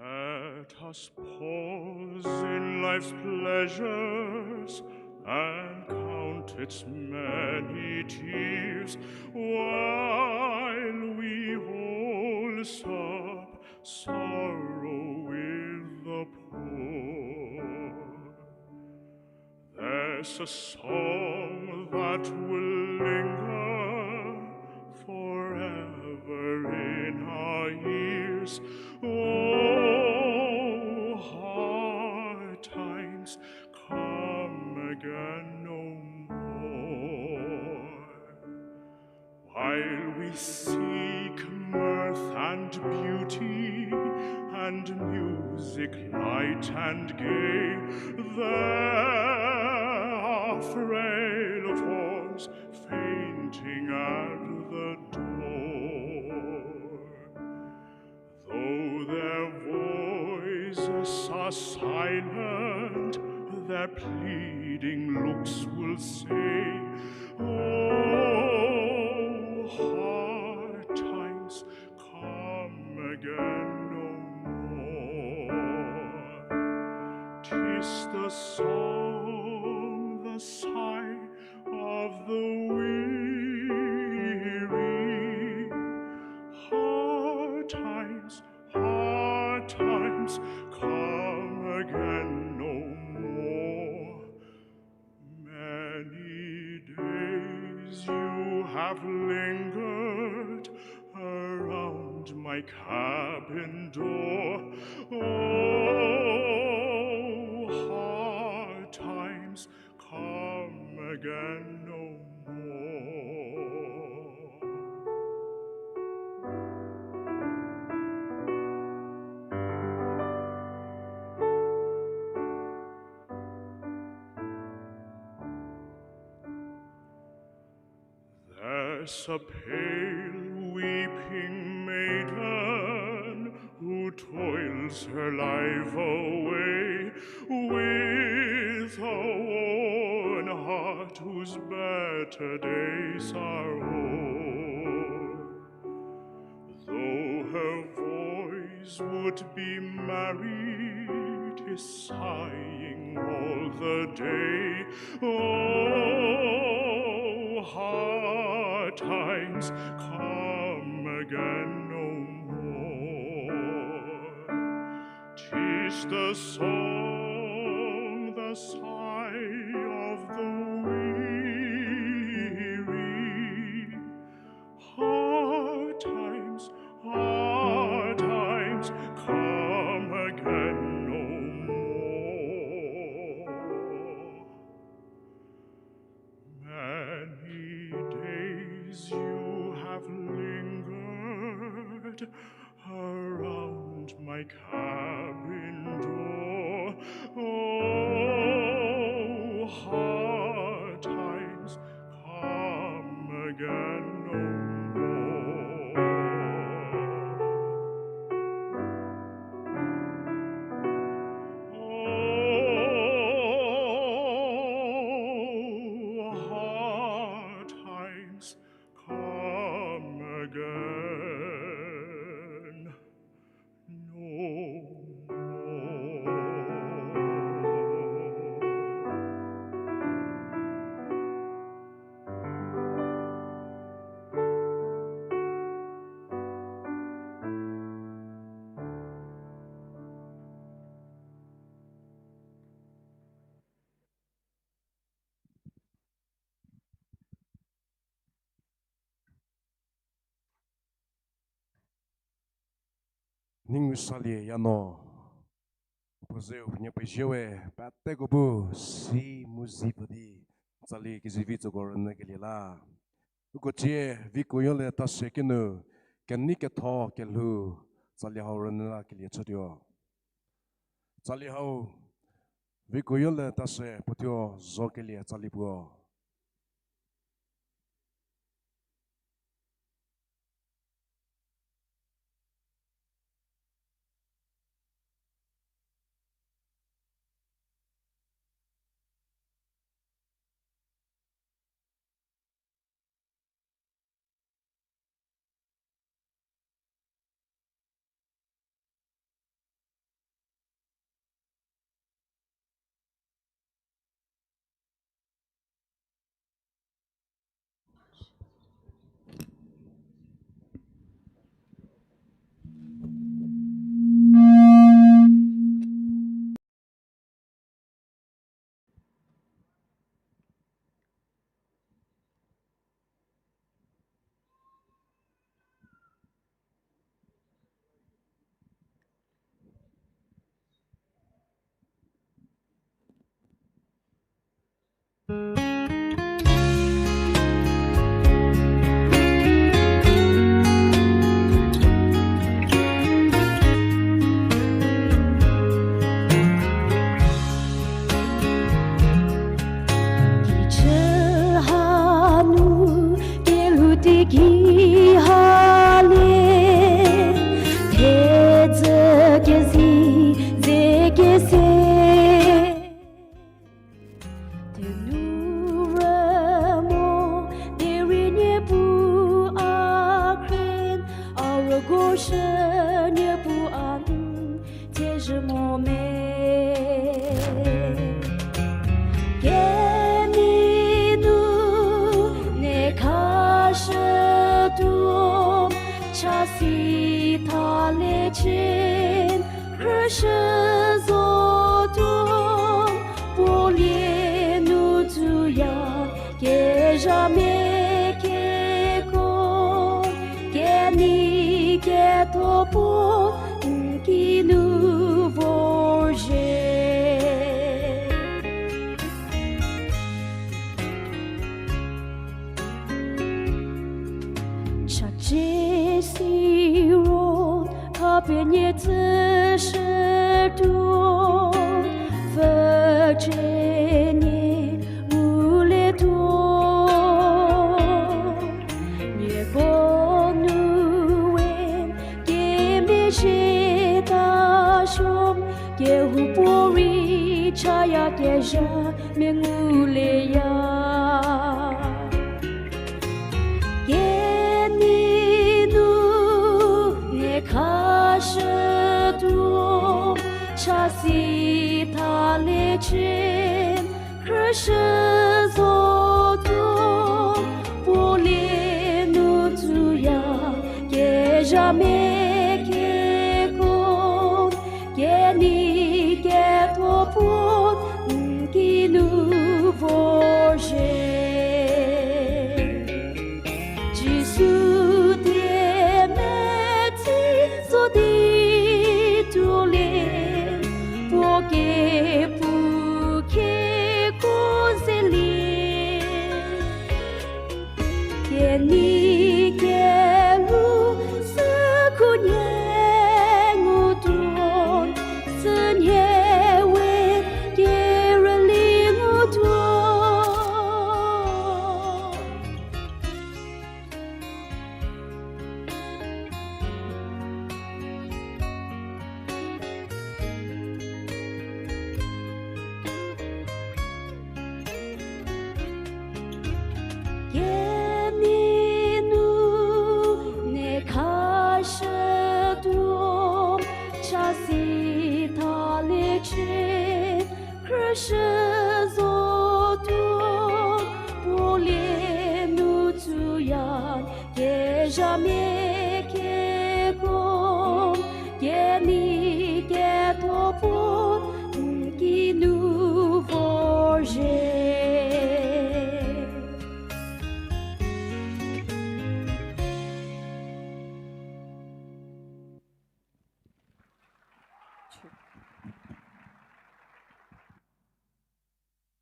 Let us pause in life's pleasures and count its many tears while we hold up sorrow with the poor. There's a song that will linger forever in our ears. Oh, hard times come again no more. While we seek mirth and beauty and music light and gay, there are frail forms fainting at the door. Though their voices are silent, their pleading looks will say, oh, hard times come again no more. 'Tis the song, the sigh of the weary. Hard times come again no more. Many days you have lingered around my cabin door. Oh, hard times come again no more. There's a pale, weeping maiden who toils her life away with a worn heart whose better days are o'er. Though her voice would be married, is sighing all the day. Oh, hard times come again no more. the song, the sigh of the weary. Hard times come again no more. Many days you have lingered around my cabin door. Oh, hard times come again no more. Oh, hard times come again no more. Ningu sali yano pozeu nya pejewe patego bu si muzipadi sali kizivito gorna kelila uko che vikoyole ta sekenu kenika tho kelu sali haurna kelia chodio sali hau vikoyole ta se potio zokelia sali buo jamais que con Jésus t'aimait, tu dis tous les pour que cause les que ni que lu se connaît nous tous se nie we que relie nous tous. Jamais que bon, que ni que topo, qui nous forger.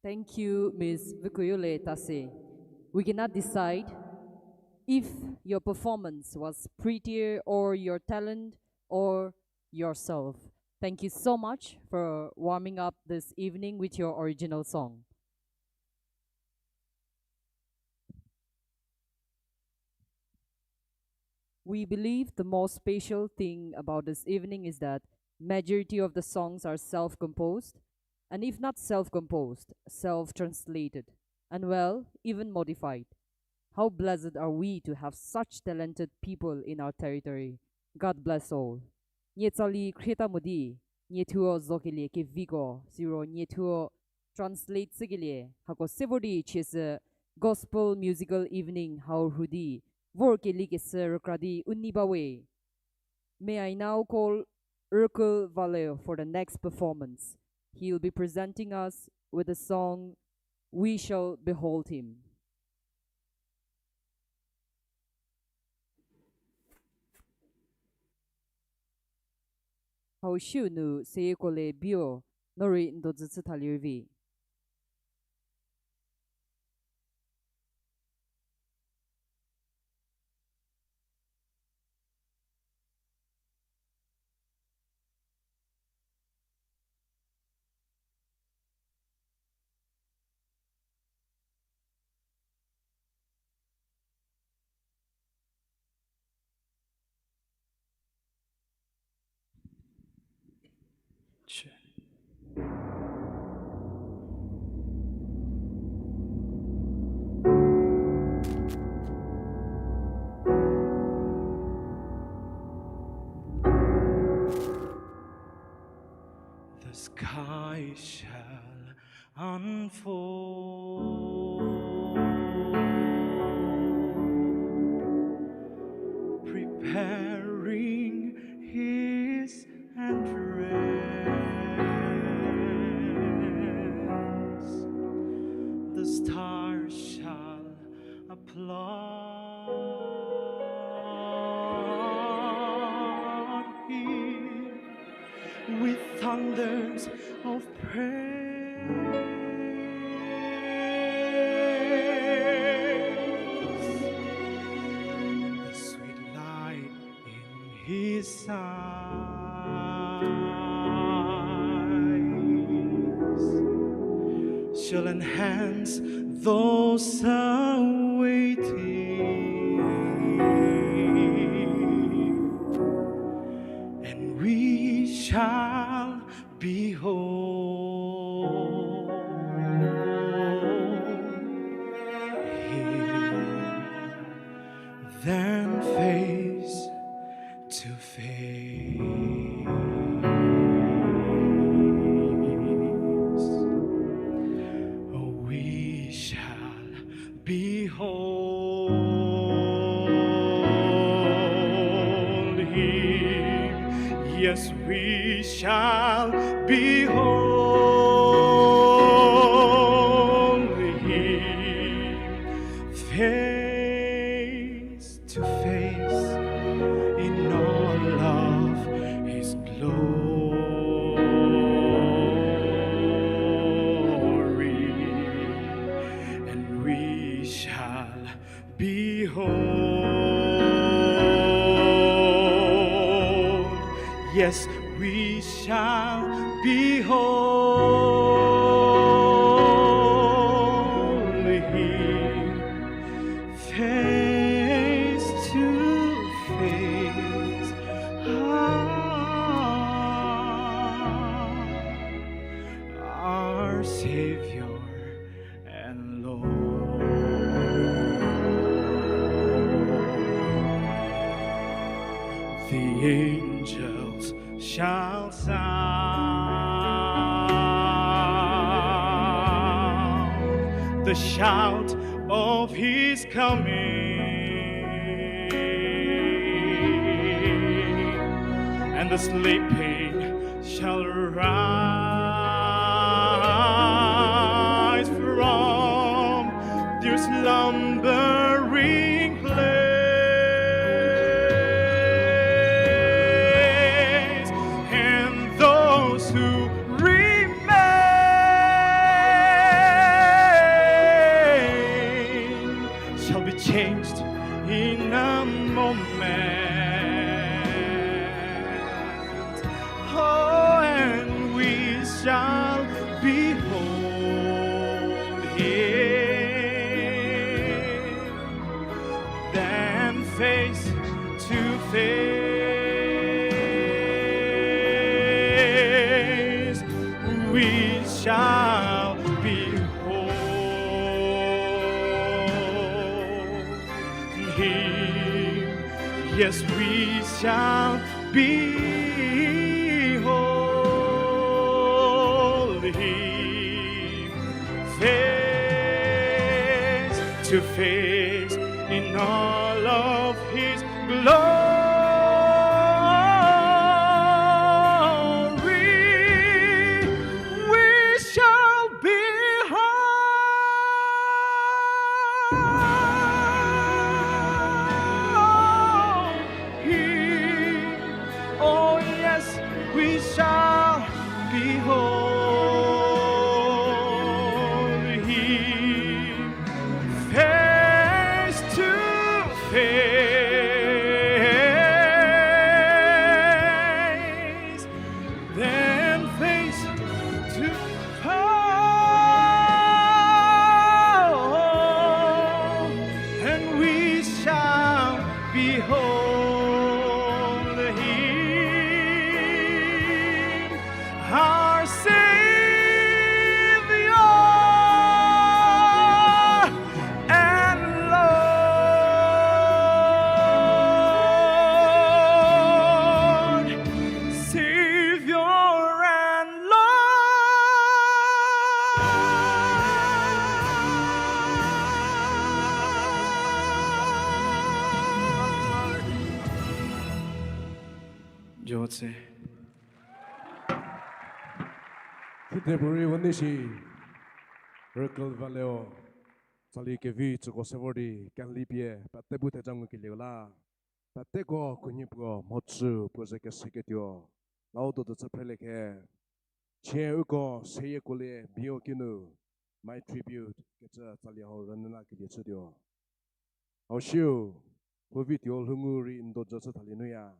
Thank you, Ms. Vikuyule Tase. We cannot decide if your performance was prettier or your talent or yourself. Thank you so much for warming up this evening with your original song. We believe the most special thing about this evening is that majority of the songs are self-composed, and if not self-composed, self-translated, and well, even modified. How blessed are we to have such talented people in our territory. God bless all. Nye tsali kreta mudi, nye tuo zokile ke vigo, zero nye tuo translate sigile, hako sivodi chese gospel musical evening how hudi, vorke like sir kradi unibawe. May I now call Urkel Valeo for the next performance. He'll be presenting us with the song We Shall Behold Him. How shu nu seekole bio nori ndo zitsitalivi. The sky shall unfold, preparing his entrance. The stars shall applaud him with thunders of praise. The sweet light in his eyes shall enhance those awaiting, and we shall behold him then face to face. Oh, we shall behold him. Yes, we shall behold him face to face in all of His glory, and we shall behold. Yes, we shall behold Him face to face. Our Savior and Lord. The angels shall sound the shout of His coming, and the sleeping shall rise from their slumbering place, and those who remain shall be changed in a moment. Oh, and we shall behold Him, then face to face we shall behold Him. Yes, we shall behold Him face to face in all of His glory. We shall behold Him. Oh yes, we shall behold Him face to face, then face to face, and we shall behold Him, our Savior and Lord. Savior and Lord. Jose. Kideburi wanishi Urkel valeo Sali ke vi chuko sevori kan lipie patebu te jangu kileula patego kunyipo motsu project siketio laudo de tsapeleke che uko seye kole bio kinu my tribute ketsa sali ho ranna ke chudio au shiu ho video lunguri indo jasa thalinuya.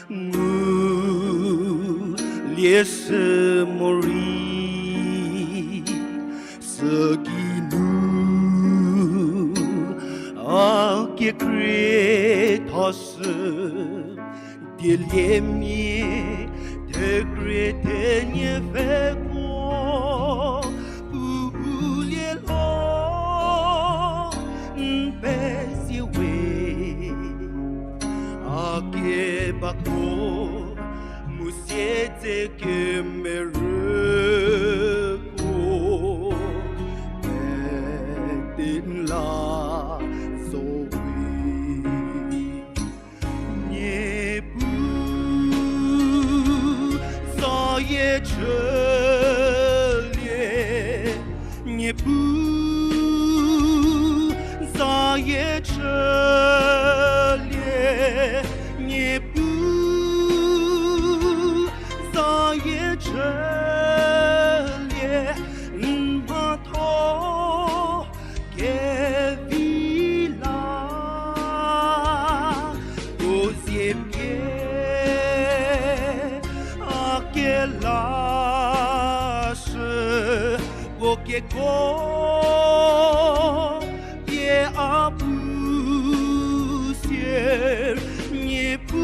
mu lies mori saginu a que cretos Dilemie de cretenye feko Ulie lo Mpesi we Ake bako Musiete ke mereko Petin la也这烈，也不咋也这烈，也不咋也这烈，把头给未来，我些别。la se wo que ko ye a poussière ni pou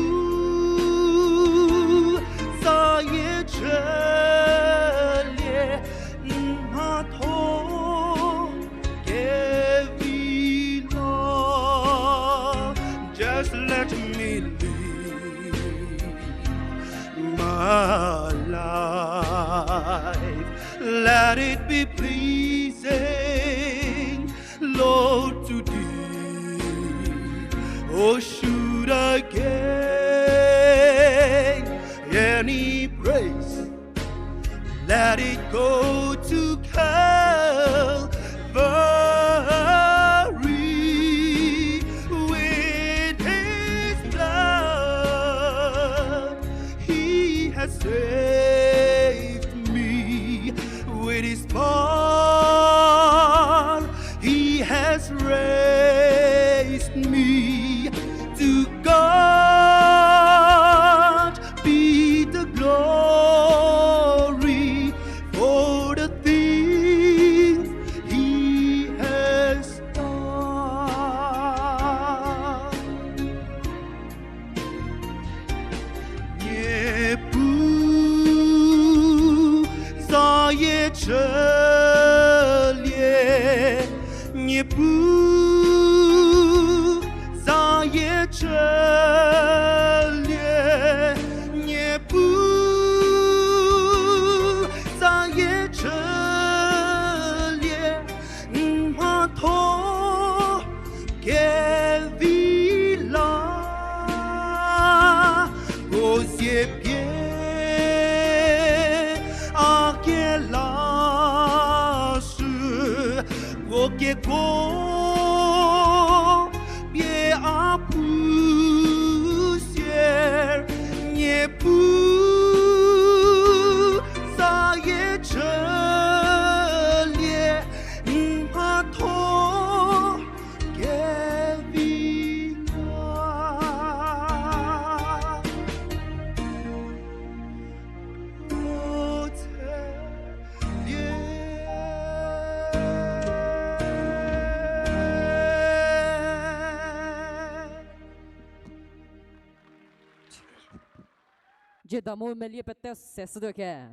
sa ye chelie na to que vila just let me live my life, let it be pleasing, Lord, to thee. Oh, should I gain any praise, let it go to Calvary with His blood. He has saved me with His power. He has raised me to God be the glory for the things He has done. Yeah, za ye chelie, nie bu za ye chelie, nie bu za ye chelie, ma to que vila, osie bien. Que go bien à poussière nie pou ça y est chelie pas trop que vila oh Je damo melie pete ses de ke.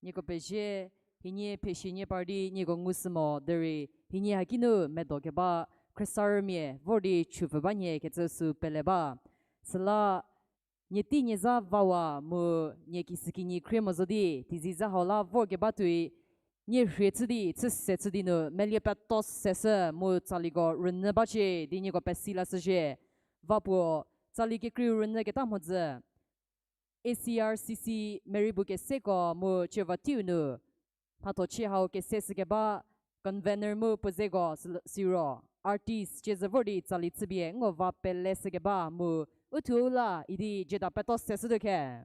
Ni ko peje hini peshi ni party ni ko ngusmo deri hini hakinu medo ke ba krisarmie vodi chuva banye ke tsu peleba. Sala ni ti ni za vawa mu ni kisiki ni kremo zodi ti za hola vo ke batui ni hwetsudi tsu setsudi no melie pete ses mu tsaligo runne bache di ni ko pesila sje vapo Sali ke kri runne ke tam hodze Acrcc meribu ke seko mo chevatiu nu pato che hao ke ses ke ba convener mo pozego siro artist chezavodi sali tsbie ngo va pele se ke ba mo utula idi jeda petos ses de ke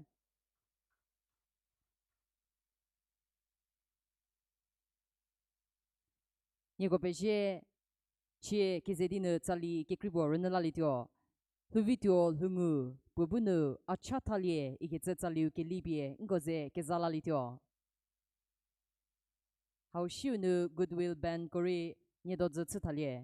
Nigo peje che ke zedine sali ke kri bo runne la litio Huvitio hungu bubunu achatalie igetzaliu ke libie ngoze ke zalalitio. How shiunu Goodwill band kori nyedozo tsitalie.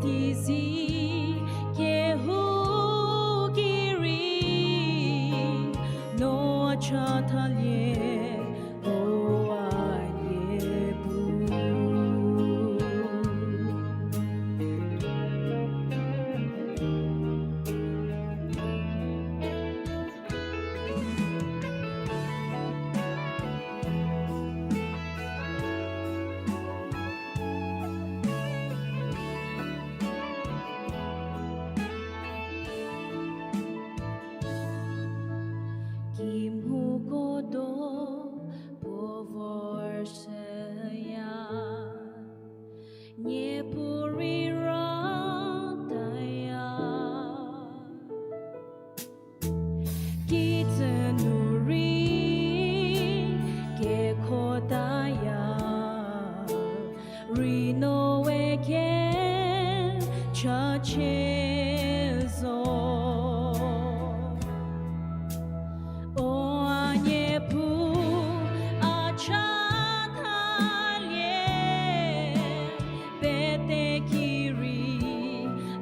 Ti nye puri randaya Kitanuri ke kodaya Rino again chachezo O anyepu achathalie betekiri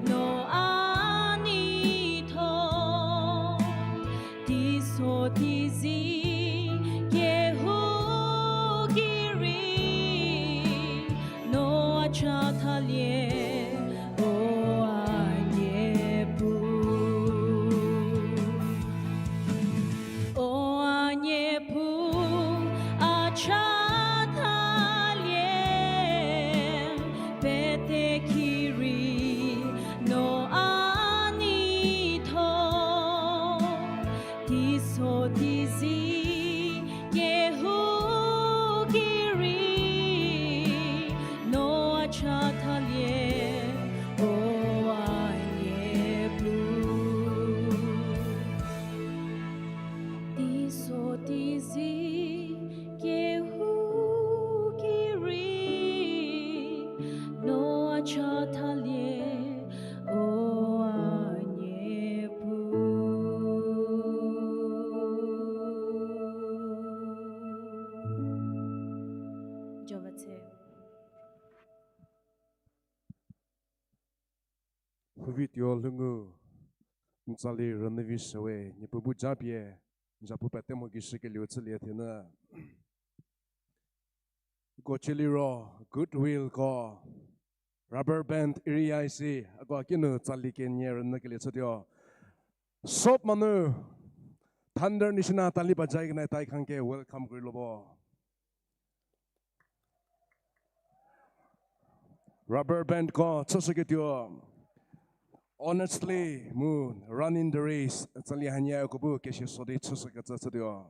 no anito diso dizi yehu giri no achathalie o anyepu O anyepu achathalie betekiri no anito diso dizi yehu giri no achathalie o anyepu Diso dizi yehu giri no achathalie o anyepu Jovate Huvit yo lungu nzali renevi sewe ni bubu jabie jabu patemo gishike liu tsile tena go chili ro Goodwill ko rubber band area isi go kinu tsali ke nyer na ke le chodio sop manu thunder nishina tali bajai na tai khangke welcome kuri lobo rubber band ko chosike tyo honestly moon running the race tsali hanya ko bu ke shi sodi chosike tsadio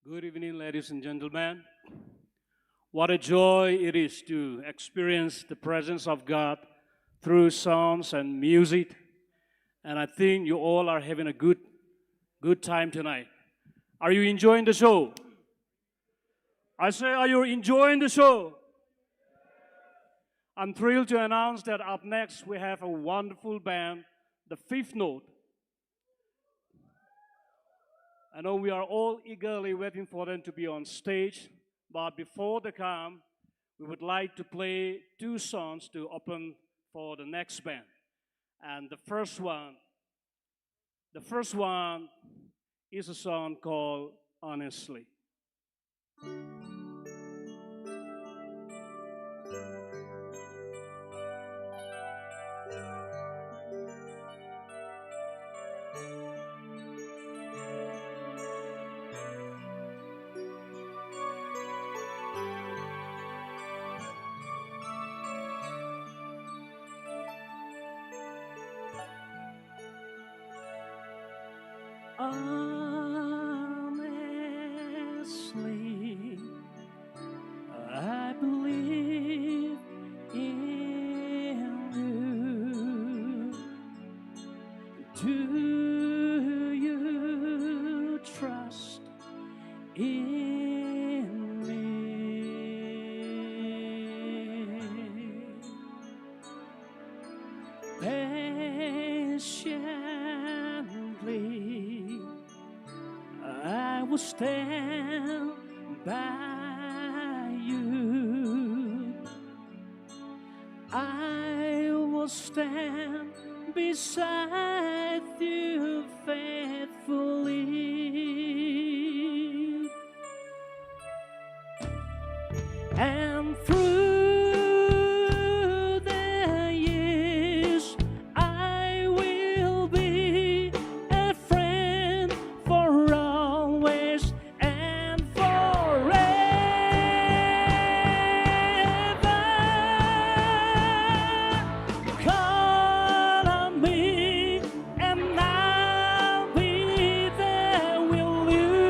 Good evening, ladies and gentlemen. What a joy it is to experience the presence of God through songs and music. And I think you all are having a good time tonight. Are you enjoying the show? I say, are you enjoying the show? I'm thrilled to announce that up next we have a wonderful band, the Fifth Note. I know we are all eagerly waiting for them to be on stage, but before they come, we would like to play 2 songs to open for the next band. And the first one is a song called Honestly. Honestly, I believe in you. Do you trust in me? Patiently, I will stand by you. I will stand beside you faithfully. And through the years, I will be a friend for always and forever. Call on me and I'll be there with you.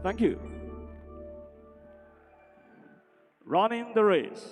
Thank you. Running the race.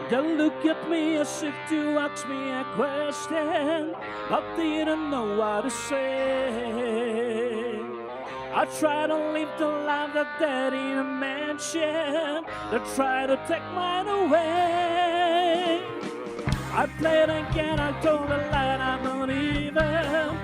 They look at me as if to ask me a question, but didn't know what to say. I try to live the life that they didn't mention. They try to take mine away. I played again, I told a lie, I'm not even.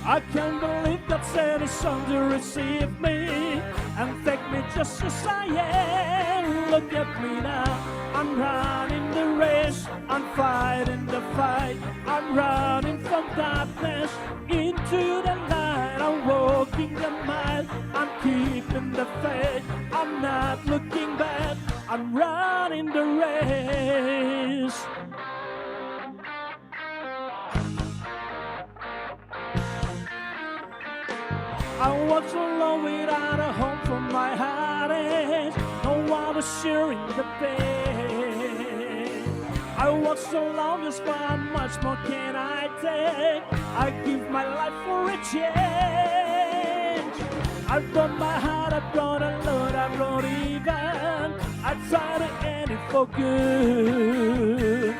I can't believe God sent His Son to receive me and take me just as I am. Look at me now, I'm running the race, I'm fighting the fight. I'm running from darkness into the light. I'm walking a mile, I'm keeping the faith. I'm not looking back, I'm running the race. I was alone without a home for my heartache. No one was sharing the pain. I was so long, just how much more can I take? I give my life for a change. I brought my heart, I brought a load, I brought even. I tried to end it for good.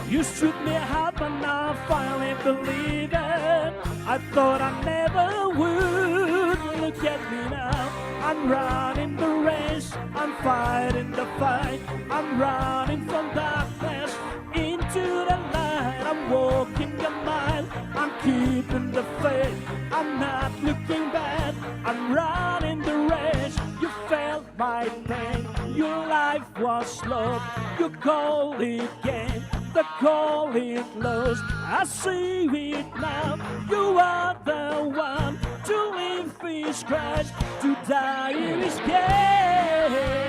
You shoot me hard, but now I finally believe it. I thought I never would. Look at me now, I'm running the race, I'm fighting the fight. I'm running from darkness into the light. I'm walking a mile, I'm keeping the faith. I'm not looking back, I'm running the race. You felt my pain, your life was lost. You called it gain, the call it lost. I see it now, you are the one. To live is Christ, to die is gain.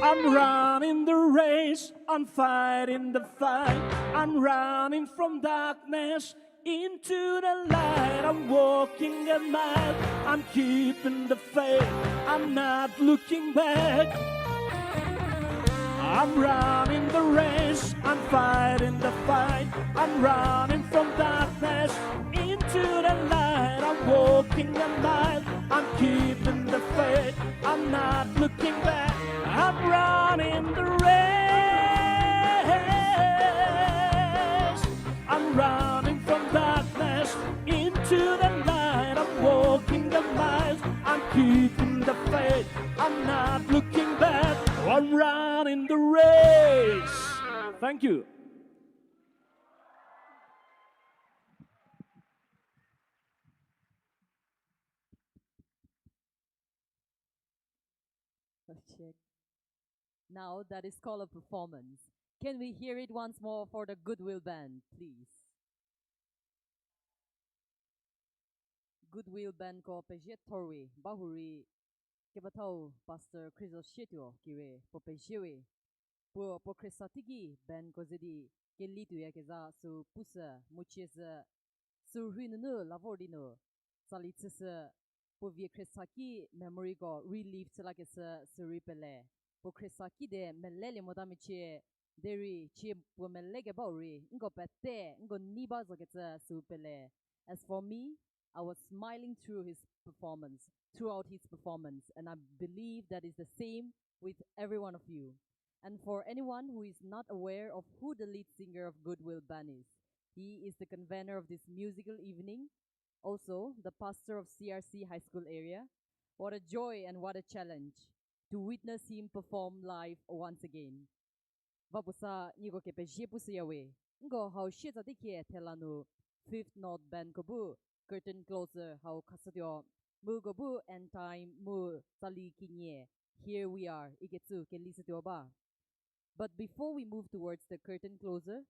I'm running the race, I'm fighting the fight. I'm running from darkness into the light. I'm walking a mile, I'm keeping the faith. I'm not looking back. I'm running the race, I'm fighting the fight. I'm running from darkness into the light. I'm walking a mile, I'm keeping the faith. I'm not looking back. I'm running the race. I'm running from darkness into the light. I'm walking the miles. I'm keeping the faith. I'm not looking back. I'm running the race. Thank you. Check. Now that is called a performance. Can we hear it once more for the Goodwill Band, please? Goodwill Band ko Pejet Torwi Bahuri kebatau Pastor Chrisos Shetio kire popeshewe po Chrisatigi ben kozedi kelli tu yakeza su pusa muchesa su rinunu lavordino salitzesa po vie Chrisaki memory go relief tsalakesa su ripele po Chrisaki de melele modamiche deri chi po melege bauri ngo pette ngo niba zaketsa su pele. As for me, I was smiling throughout his performance, and I believe that is the same with every one of you. And for anyone who is not aware of who the lead singer of Goodwill band is, he is the convener of this musical evening, also the pastor of CRC High School area. What a joy and what a challenge to witness him perform live once again. Vapusa nigo kepe jepusiyawe, ngo how shit atike telanu fifth note band kobu curtain closer how kasatyo mu gobu and time mu tali kinye. Here we are, iketsu kelisatyo ba. But before we move towards the curtain closer,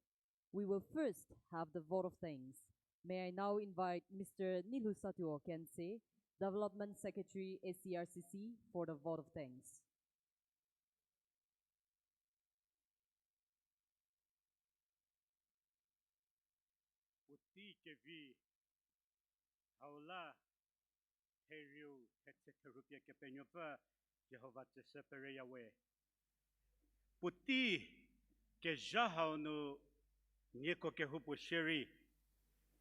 we will first have the vote of thanks. May I now invite Mr. Nilu Satyo Kense, Development Secretary Acrcc, for the vote of thanks. Uti kevi haula heriu tetseterupia kepenyopa Jehovah tsepere Yahweh. Puti ke jahanu nieko ke hupu sheri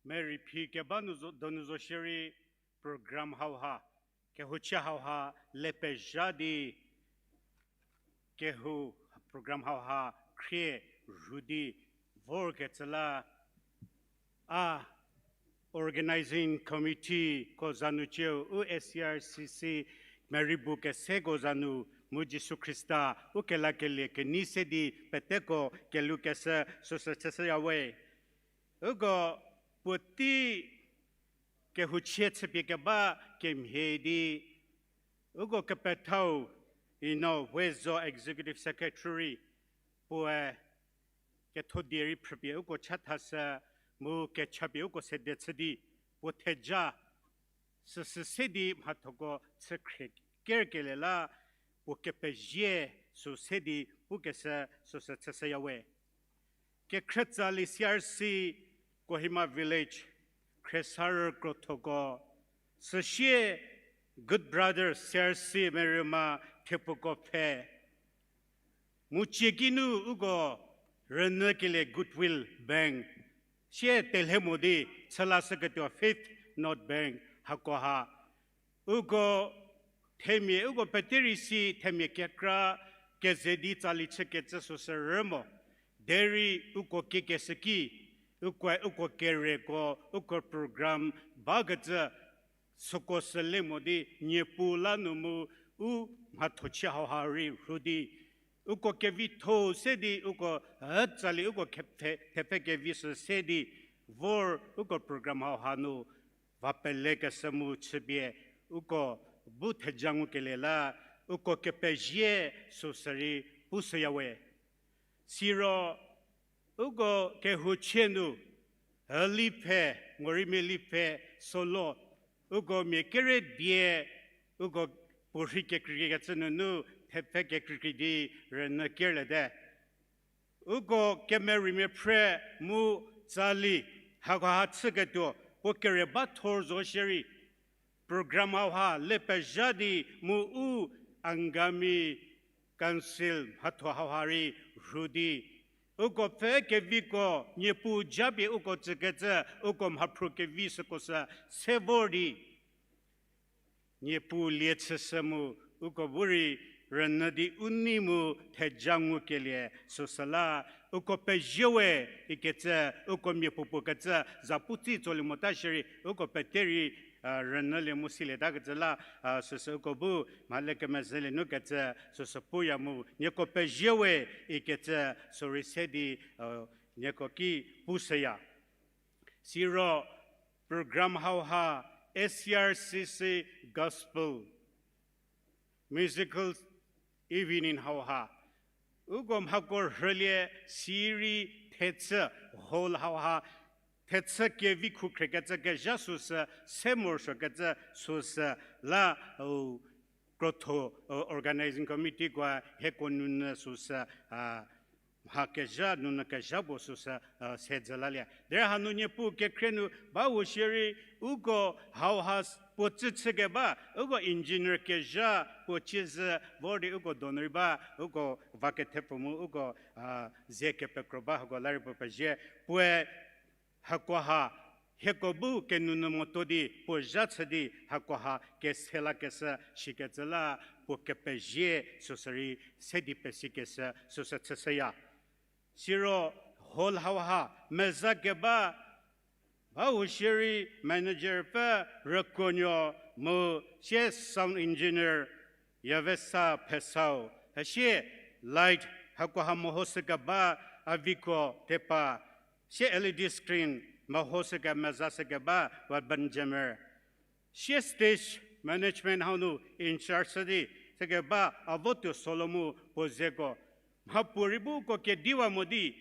Mary P ke banu donuzo sheri program hauha ke hucha hauha lepe jadi ke hu program hauha kre rudi vor ketla a organizing committee ko zanucheo USCRCC Maribu ke sego zanu mujisu Krista ukela kele ke nisedi peteko ke lukesa sosatsa yawe ugo puti ke huchet ke ba ke mhedi ugo ke petau wezo executive secretary poe ke thodiri prepare ugo chathasa mu ke chabi ugo sedetsedi poteja sedi matoko sekre kerkelela porque peje so sedi porque sa so sa yawe ke kretali CRC Kohima village kresar krotogo sashie good brother CRC merima tepoko pe mucheginu ugo renekele Goodwill bank she telhemodi salasakato fifth not bank hakoha ugo Temi ugo peterisi temi kekra kezedi tali cheketse so seremo deri ugo kekeseki ugo kereko ugo program bagatza soko selemodi nyepula numu u matochi hawari rudi ugo kevito sedi ugo hatsali ugo tepe keviso sedi vor ugo program hawhanu vapeleka samu chibie ugo Buthe jangu kelela uko kepejie susari pusayawe siro ugo ke huchenu alipe ngorimelipe solo ugo mekere die ugo purike krigatsenu tepe ke krigidi renakele de ugo kemeri me pre mu zali haga hatsugedo okere bator zosheri program ha lepe jadi mu u angami council hatho hawari rudi ugo pe ke viko nyepu jabi ugo tsegetse ugo mhapro ke viso sa sevori nyepu lietsemu ugo buri renadi unimu tejangu kelie sosala ugo pe jewe iketse ugo nyepu pokatsa zaputi tolimotasheri ugo peteri renale musile dagzela sosokobu maleke mazele nukatsa sosopuya mu nyeko pejewe iketsa sorisedi nyeko ki pusaya siro program hauha SCRCC gospel musical evening hauha ugom hakor hrelie siri tetsa hol hauha Tetsa ke viku kregatsa ke jasus semor shokatsa sus la Grotho organizing committee kwa hekonun susa hakeja nuna keja bosusa sedzalalia there hanunye pu ke krenu ba ushiri ugo how has pochitsege ba ugo engineer keja pochiz body ugo donriba ugo vaketepumu ugo zeke pekroba ugo laripo peje pue hakwaha hekobu ke nuna motodi pojatsadi hakwaha ke sela kesa shiketsala po ke peje sosari sedi pesikesa sosatsaya Siro hol hawa mezakeba Baushiri manager pa rekonyo mo she sound engineer Yavesa Pesau Hashe light hakoha mohoseka ba aviko tepa she LED screen mahoseka mazaseka ba wa banjamer she stage management hanu in charge sadi segeba avoto solomu pozego Hapuribu ko ke diwa modi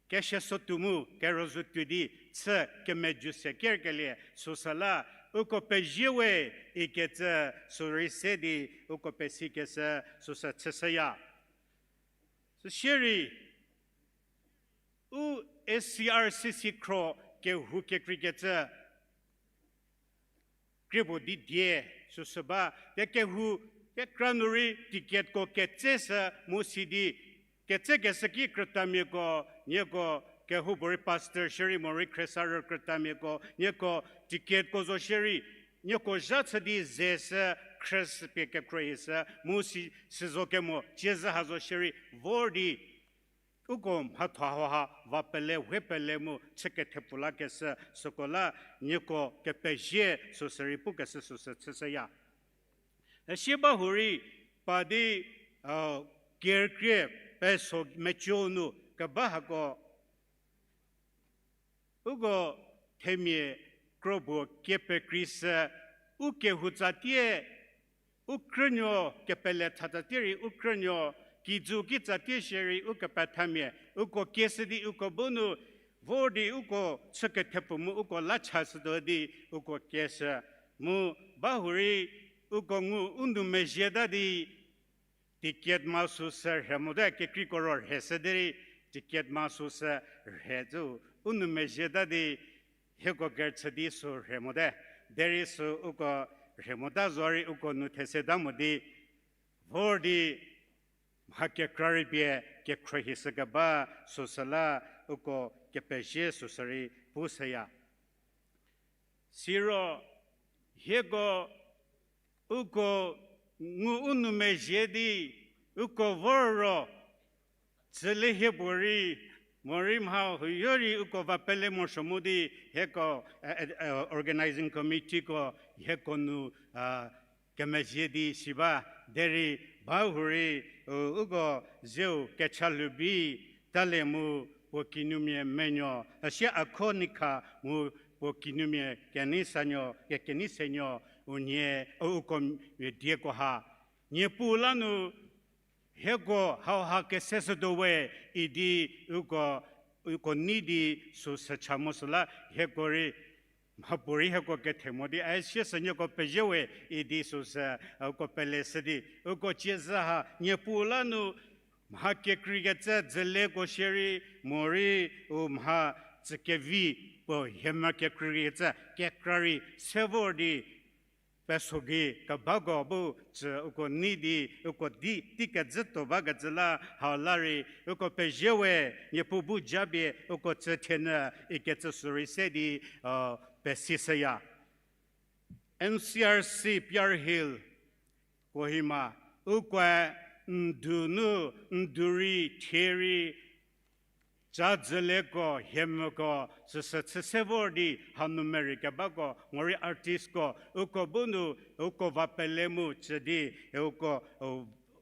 ke shesotumu ke rozutudi tse ke medjuse kerkele susala uko pejiwe ikete surisedi uko pesikesa susa tsaya so shiri u Acrcc kro ke hu ke kriketa kribo di die susaba ke hu ke kranuri ticket ko ke tsesa musidi Ketse saki kratamiko nyeko ke hubori pastor sheri mori kresar kratamiko nyeko ticket ko zo sheri nyeko jatsadi zesa kres peke kroisa musi sizokemo jeza hazo sheri vordi ukom hatwa vapele wepele mu cheketepula kesa sokola nyeko ke peje so seri pukesa so tsaya shiba huri padi kerkre peso mechonu kabahago ugo temie krobo kepe krisa uke hutsatie ukrenyo kepele tatatiri ukrenyo kizu kitsatie sheri ukapatamie uko kesedi uko bunu vodi uko tseketepumu uko lachasdodi uko kesa mu bahuri uko ngu undu mejedadi Ticket masusa remoda ke krikoror hesederi ticket masusa rezu unumejeda di heko gertsadi so remoda there is uko remoda zori uko nuteseda modi vordi hake kraribie ke krohisagaba sosala uko ke peje sosari pusaya siro hego uko ngu unumejedi uko voro zelehebori morim ha yori uko vapele moshomudi heko organizing committee ko heko nu kemejedi shiba deri bahuri uko zeu kechalubi talemu pokinumie menyo asia akonika mu pokinumie kenisanyo kenisenyo unye uko dieko ha nye pulanu hego ha ke sesodowe idi uko nidi su sachamusla hegori mapuri hego ke temodi asia sanyo ko pejewe idi su sa uko pelesedi uko chizaha nye pulanu mha ke krigetsa zele ko sheri mori mha tsekevi po hema ke krigetsa ke krari sevodi pesogi kabago bu uko nidi uko di tikazito bagazala halari uko pejewe nyepubu jabe uko tsetena iketsa surisedi pesisaya NCRC Pierre Hill Kohima uko ndunu nduri teri Jadzaleko hemko sevordi hanumerika bako ngori artist ko uko bunu uko vapelemu chedi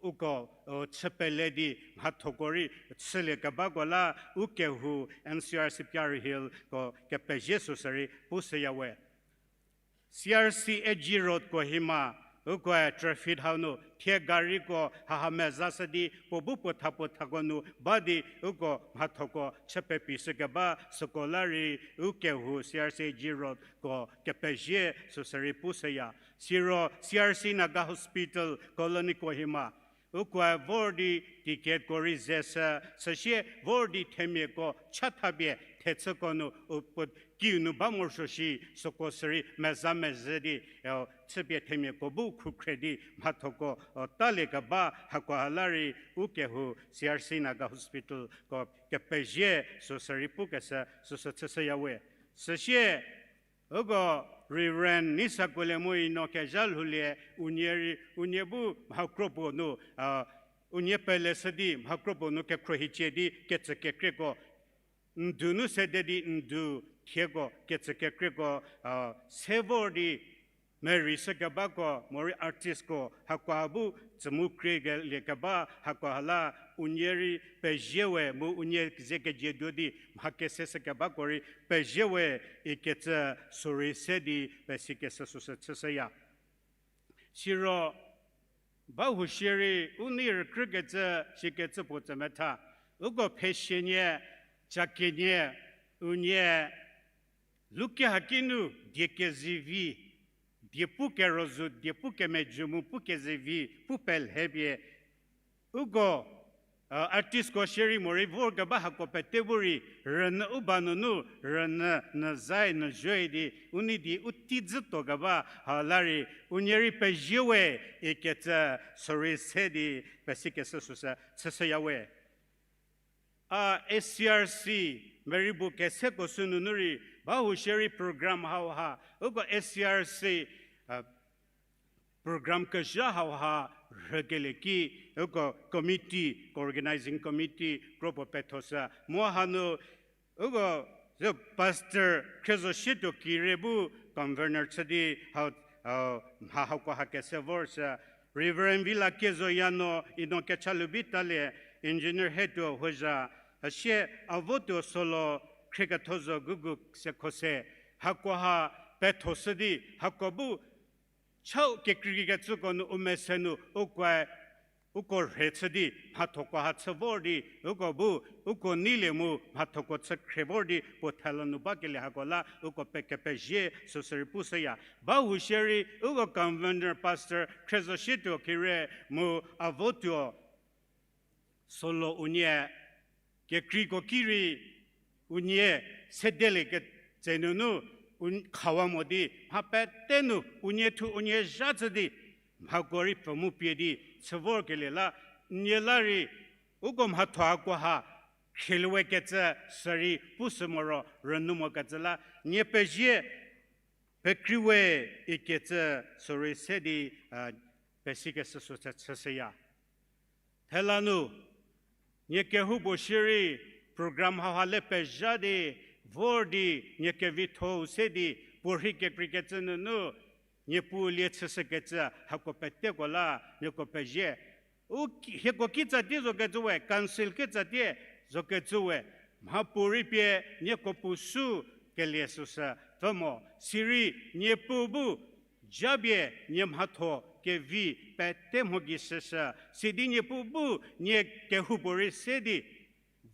uko chepeledi hatokori tseleka bagola ukehu NCRC Pierre Hill ko kepe Jesus sari puseyawe CRC Edgy Road Kohima ukwa traffic hauno thia gari ko ha meza sadi pobu potagonu badi uko mathoko chepe pisega ba skolari uke hu CRC Giro ko kepeje susari pusaya siro CRC naga hospital colony Kohima ukwa vordi ticket kori zesa sashe vordi temye ko chatabye tetsokono uput kiunu bamorsoshi sokosari mezamezedi tsebye temye ko bu kredi mathoko talega ba hakwahalari ukehu CRC naga hospital ko kepeje susari pukasa susatsayawe sashe ogo Reverend Nisakule Mui no Kajal Hulie Unyebu Hakropo no Unyepele Sadi Hakropo no Kekrohichedi Ketsakekreko Ndunu Sededi Ndu Kiego Ketsakekreko Sevordi Mary Sakabako Mori Artisco Hakwabu Tsamukrega Lekaba Hakwahala Unyeri Pejewe Mu Unye Zeke Jedodi Hakese Sakabakori Pejewe Iketa Sori Sedi Pesikesa Susaya Shiro Bahushiri Unir Krigeta Shiketsa Potameta Ugo Peshinye Chakinye Unye Luke Hakinu Diekezivi Diepuke Rozu Diepuke Mejumu Puke Zevi Pupel Hebie Ugo artist ko sheri mori vorga baha ko peteburi ran ubanunu ran na zai na joidi unidi utizito gaba halari unyeri pejiwe iketa sori sedi pesike susa tsayawe SCRC meribu kese ko sununuri bahu sheri program ha ugo SCRC program ka jaha Regeleki, Ugo committee, organizing committee, group of petosa, Mohano, Ugo, the pastor, Krezoshito Kirebu, Governor Sadi, how Hakesevors, Reverend Villa Kezoyano, Ino Kechalubitale, Engineer Heto, Hoja, a share avoto solo, Kregatozo Gugu Sekose, Hakwaha, Petosadi, Hakobu. Chau kekrigatsugon umesenu ukwa uko retsadi hatoko hatsabordi uko bu uko nilemu hatoko tsakrebordi potalanu bakele hakola uko pekepeje sosripusaya bahusheri uko convener pastor Krezoshito kire mu avotio solo unye kekriko kiri unye sedele ke zenunu Kawamodi, Hapetenu, Unyetu Unye Jazadi, Hagori Pamupiedi, Savorgelela, Nyelari, Ugom Hatuaguaha, Kilweketa, Sari, Pusamoro, Ranumagazala, Nyepeje, Pekriwe, Iketa, Sori Sedi, Pesika Sasaya. Helanu, Nyekehubo Shiri, Program Hahalepe Jadi, Vordi, Nyekevito Sedi, Burhike Cricketson, no, Nyepu Lietseketa, Hakopetegola, Nyokopeje. Hekokita dizo getue, Council Kita de, Zoketue, Mahapuripie, Nyekopusu, Keliesusa, Tomo, Siri, Nyepubu, Jabie, Nyemhato, Kevi, Petemogisesa, Sidi Nyepubu, Nyekehubori Sedi,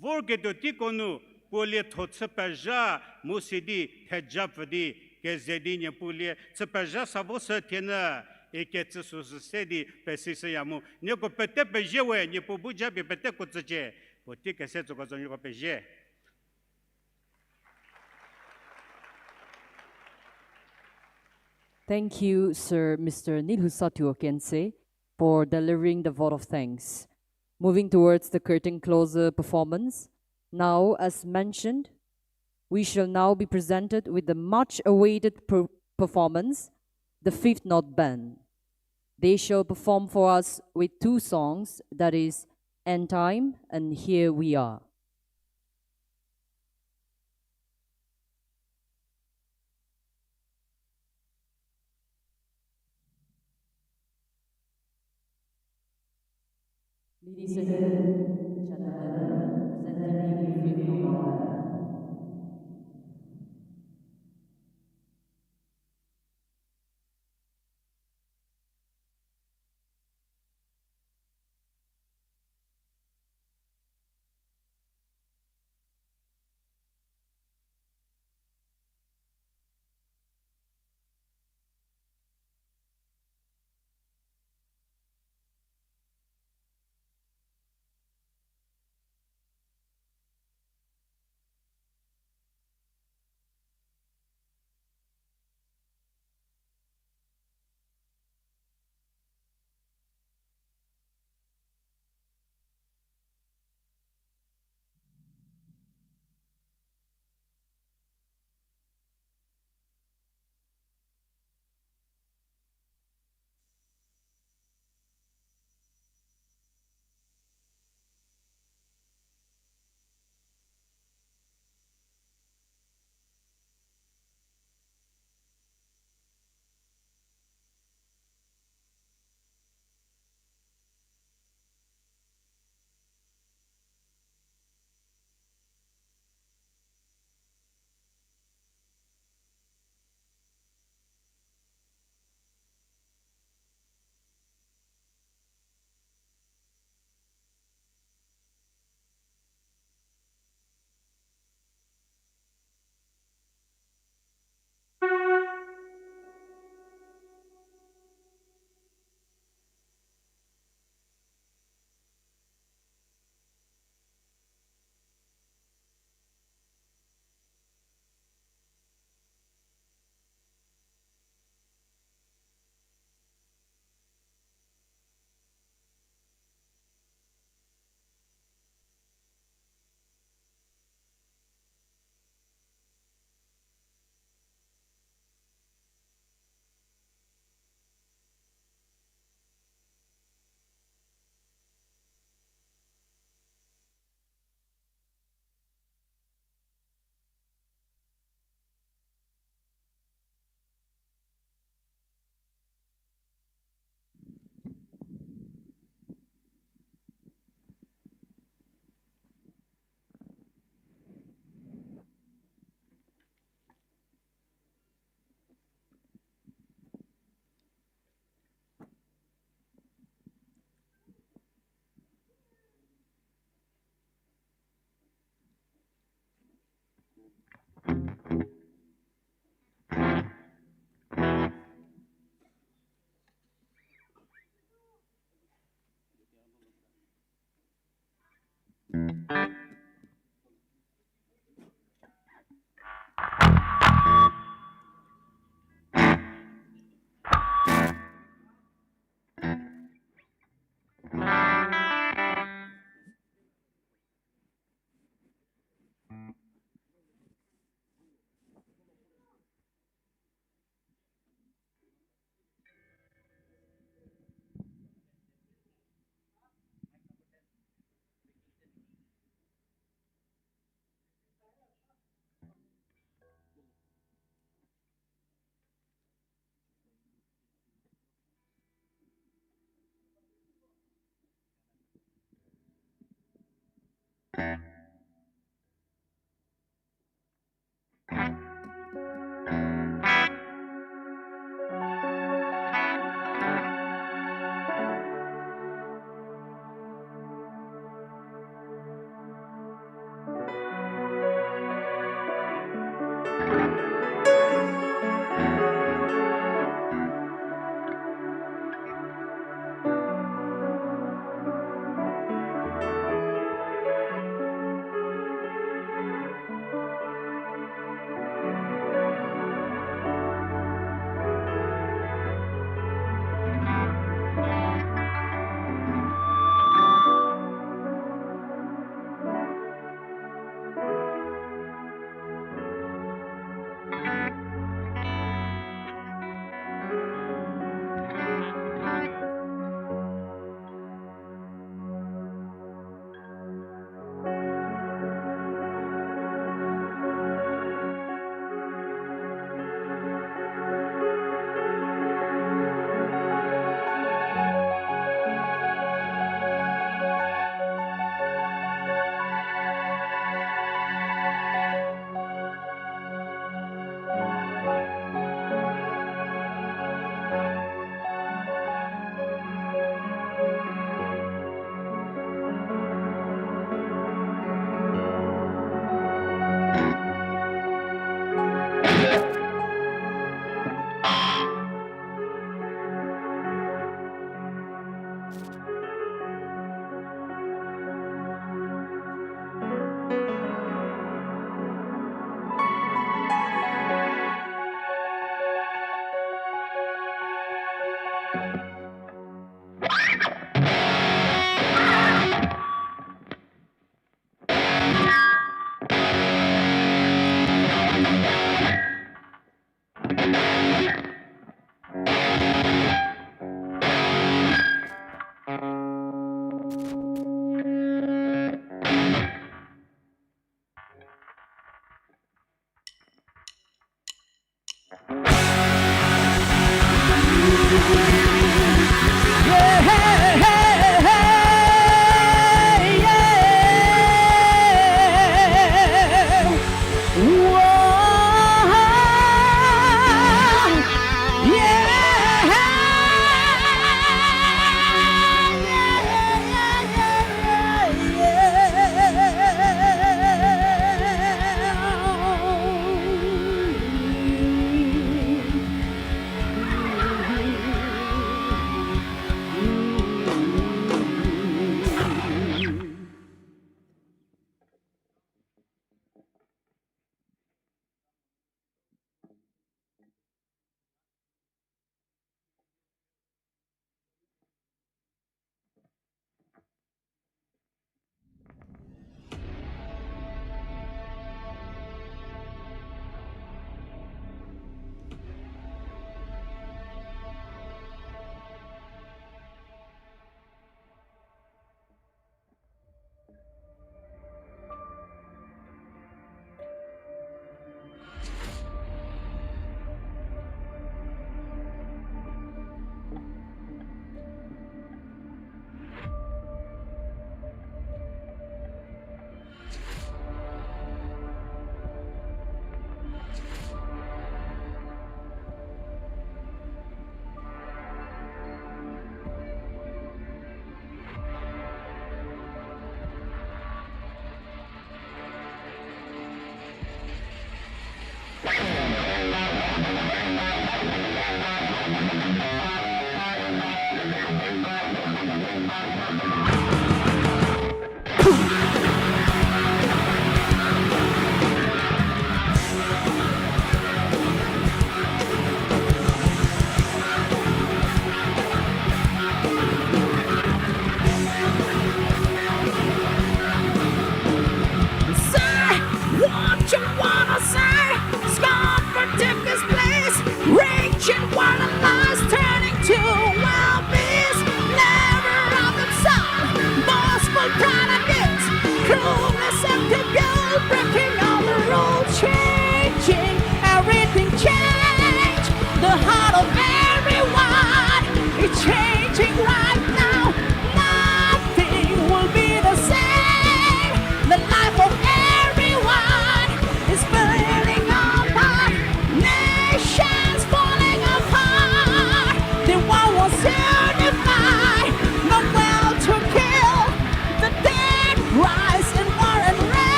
Vorgetotikono, Polie Totsepaja, Musidi, Hejapadi, Gezedine Pulie, Tsepaja Savosa Tena, Eketsus Sedi, Pesisayamu, Niko Petepejewe, Nipubu Jabi Petecotje, Potica Seto Peje. Thank you, Sir Mr. Nilhusatu Okense, for delivering the vote of thanks. Moving towards the curtain closer performance. Now, as mentioned, we shall now be presented with the much-awaited performance, the Fifth Note Band. They shall perform for us with two songs, that is, End Time and Here We Are. Ladies and gentlemen, presenting you Fifth Note Band.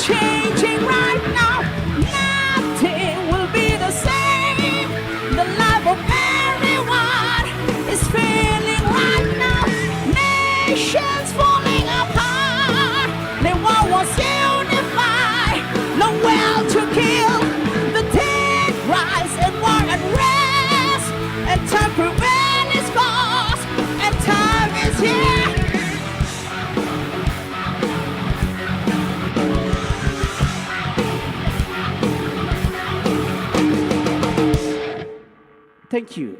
changing right now. Nothing will be the same. The life of everyone is failing right now. Nations falling apart. They want was unified. No well to kill. The dead rise and war and rest. And time prevent its cause. And time is here. Thank you.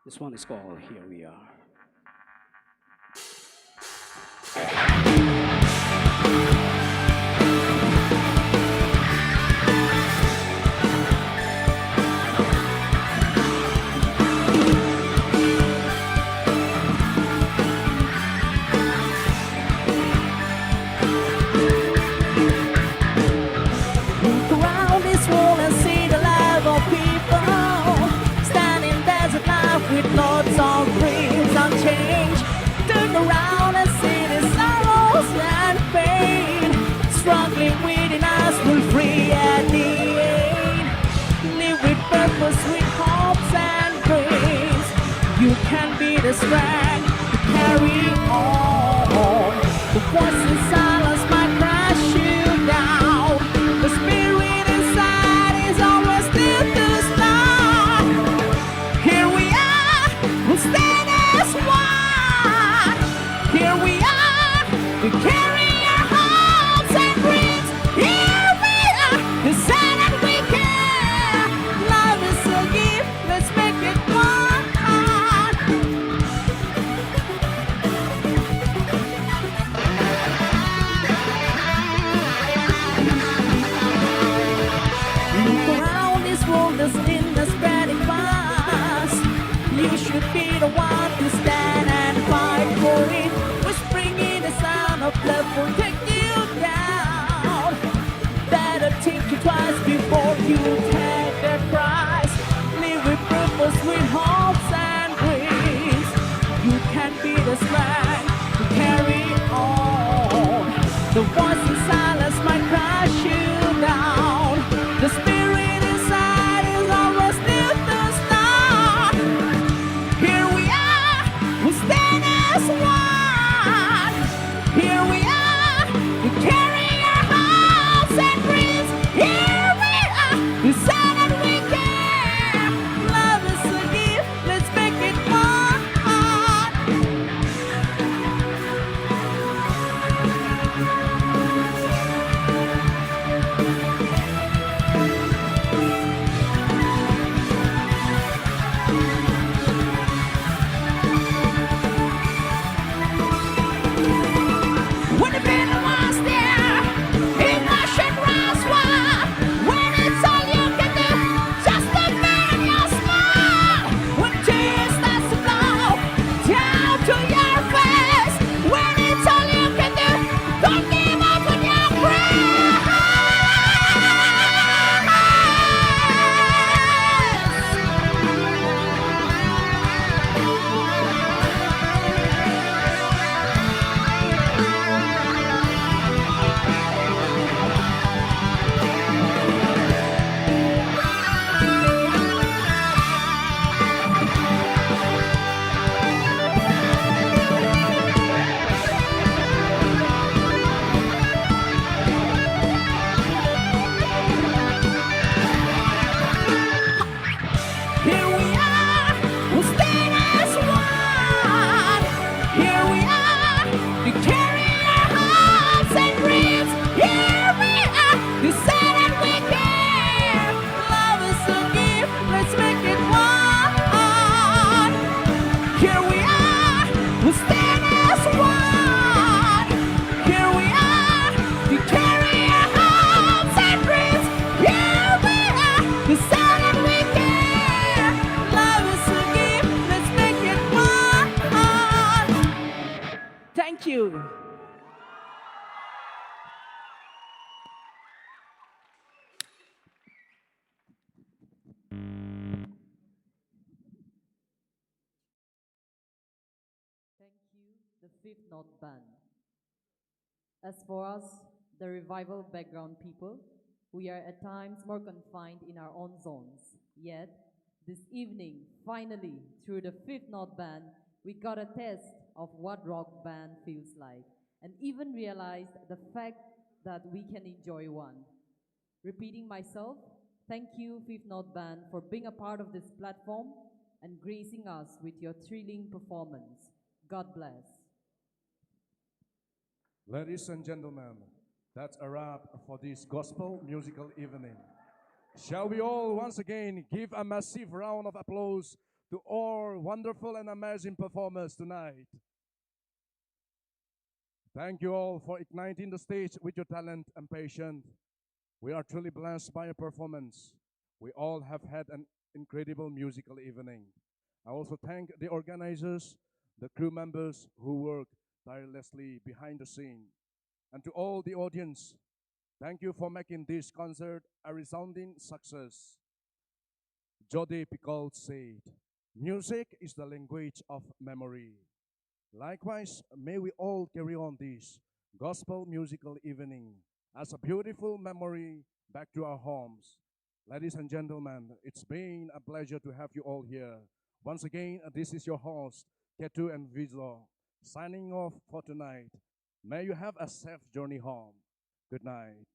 This one is called Here We Are. Look around this world and see the life of people standing desert life with lots of dreams unchanged. Turn around and see the sorrows and pain struggling within us will free at the end. Live with purpose, with hopes and dreams. You can be the strength to carry on. The voice in silence might crash you down. The spirit inside is always still to start. Here we are, we'll stand as one. Here we are, we carry our hopes and dreams. Here we are, the sun and we care. Love is a gift, let's make it one. Look around this world, the sin is spreading fast. You you take the prize. Live with purpose, with hopes and dreams. You can be the strength to carry on. The voice in silence might crush you down. The spirit inside is always still to start. Here we are, we stand as one. Here we are, we carry our hopes and dreams. Here we are, we say that we care. Love is a gift, let's make it one. When the battle was there, emotion runs wild. When it's all you can do, just a minute your smile. When tears start to flow down to your face, when it's all you can do, don't give up on your breath. Here we are, we stand as one. Here we are, we carry our hopes and dreams. Here we are, we say that we care. Love is a gift, let's make it one. Here we are, we stand as one. Here we are, we carry our hopes and dreams. Here we are, we say that we care. Love is a gift, let's make it one. Thank you. Thank you, the Fifth Note Band. As for us, the revival background people, we are at times more confined in our own zones. Yet, this evening, finally, through the Fifth Note Band, we got a taste of what rock band feels like, and even realized the fact that we can enjoy one. Repeating myself, thank you, Fifth Note Band, for being a part of this platform and gracing us with your thrilling performance. God bless. Ladies and gentlemen, that's a wrap for this gospel musical evening. Shall we all once again give a massive round of applause to all wonderful and amazing performers tonight? Thank you all for igniting the stage with your talent and patience. We are truly blessed by your performance. We all have had an incredible musical evening. I also thank the organizers, the crew members who work tirelessly behind the scene. And to all the audience, thank you for making this concert a resounding success. Jody Picoult said, "Music is the language of memory." Likewise, may we all carry on this gospel musical evening as a beautiful memory back to our homes. Ladies and gentlemen, it's been a pleasure to have you all here. Once again, this is your host, Ketu and Vizo, signing off for tonight. May you have a safe journey home. Good night.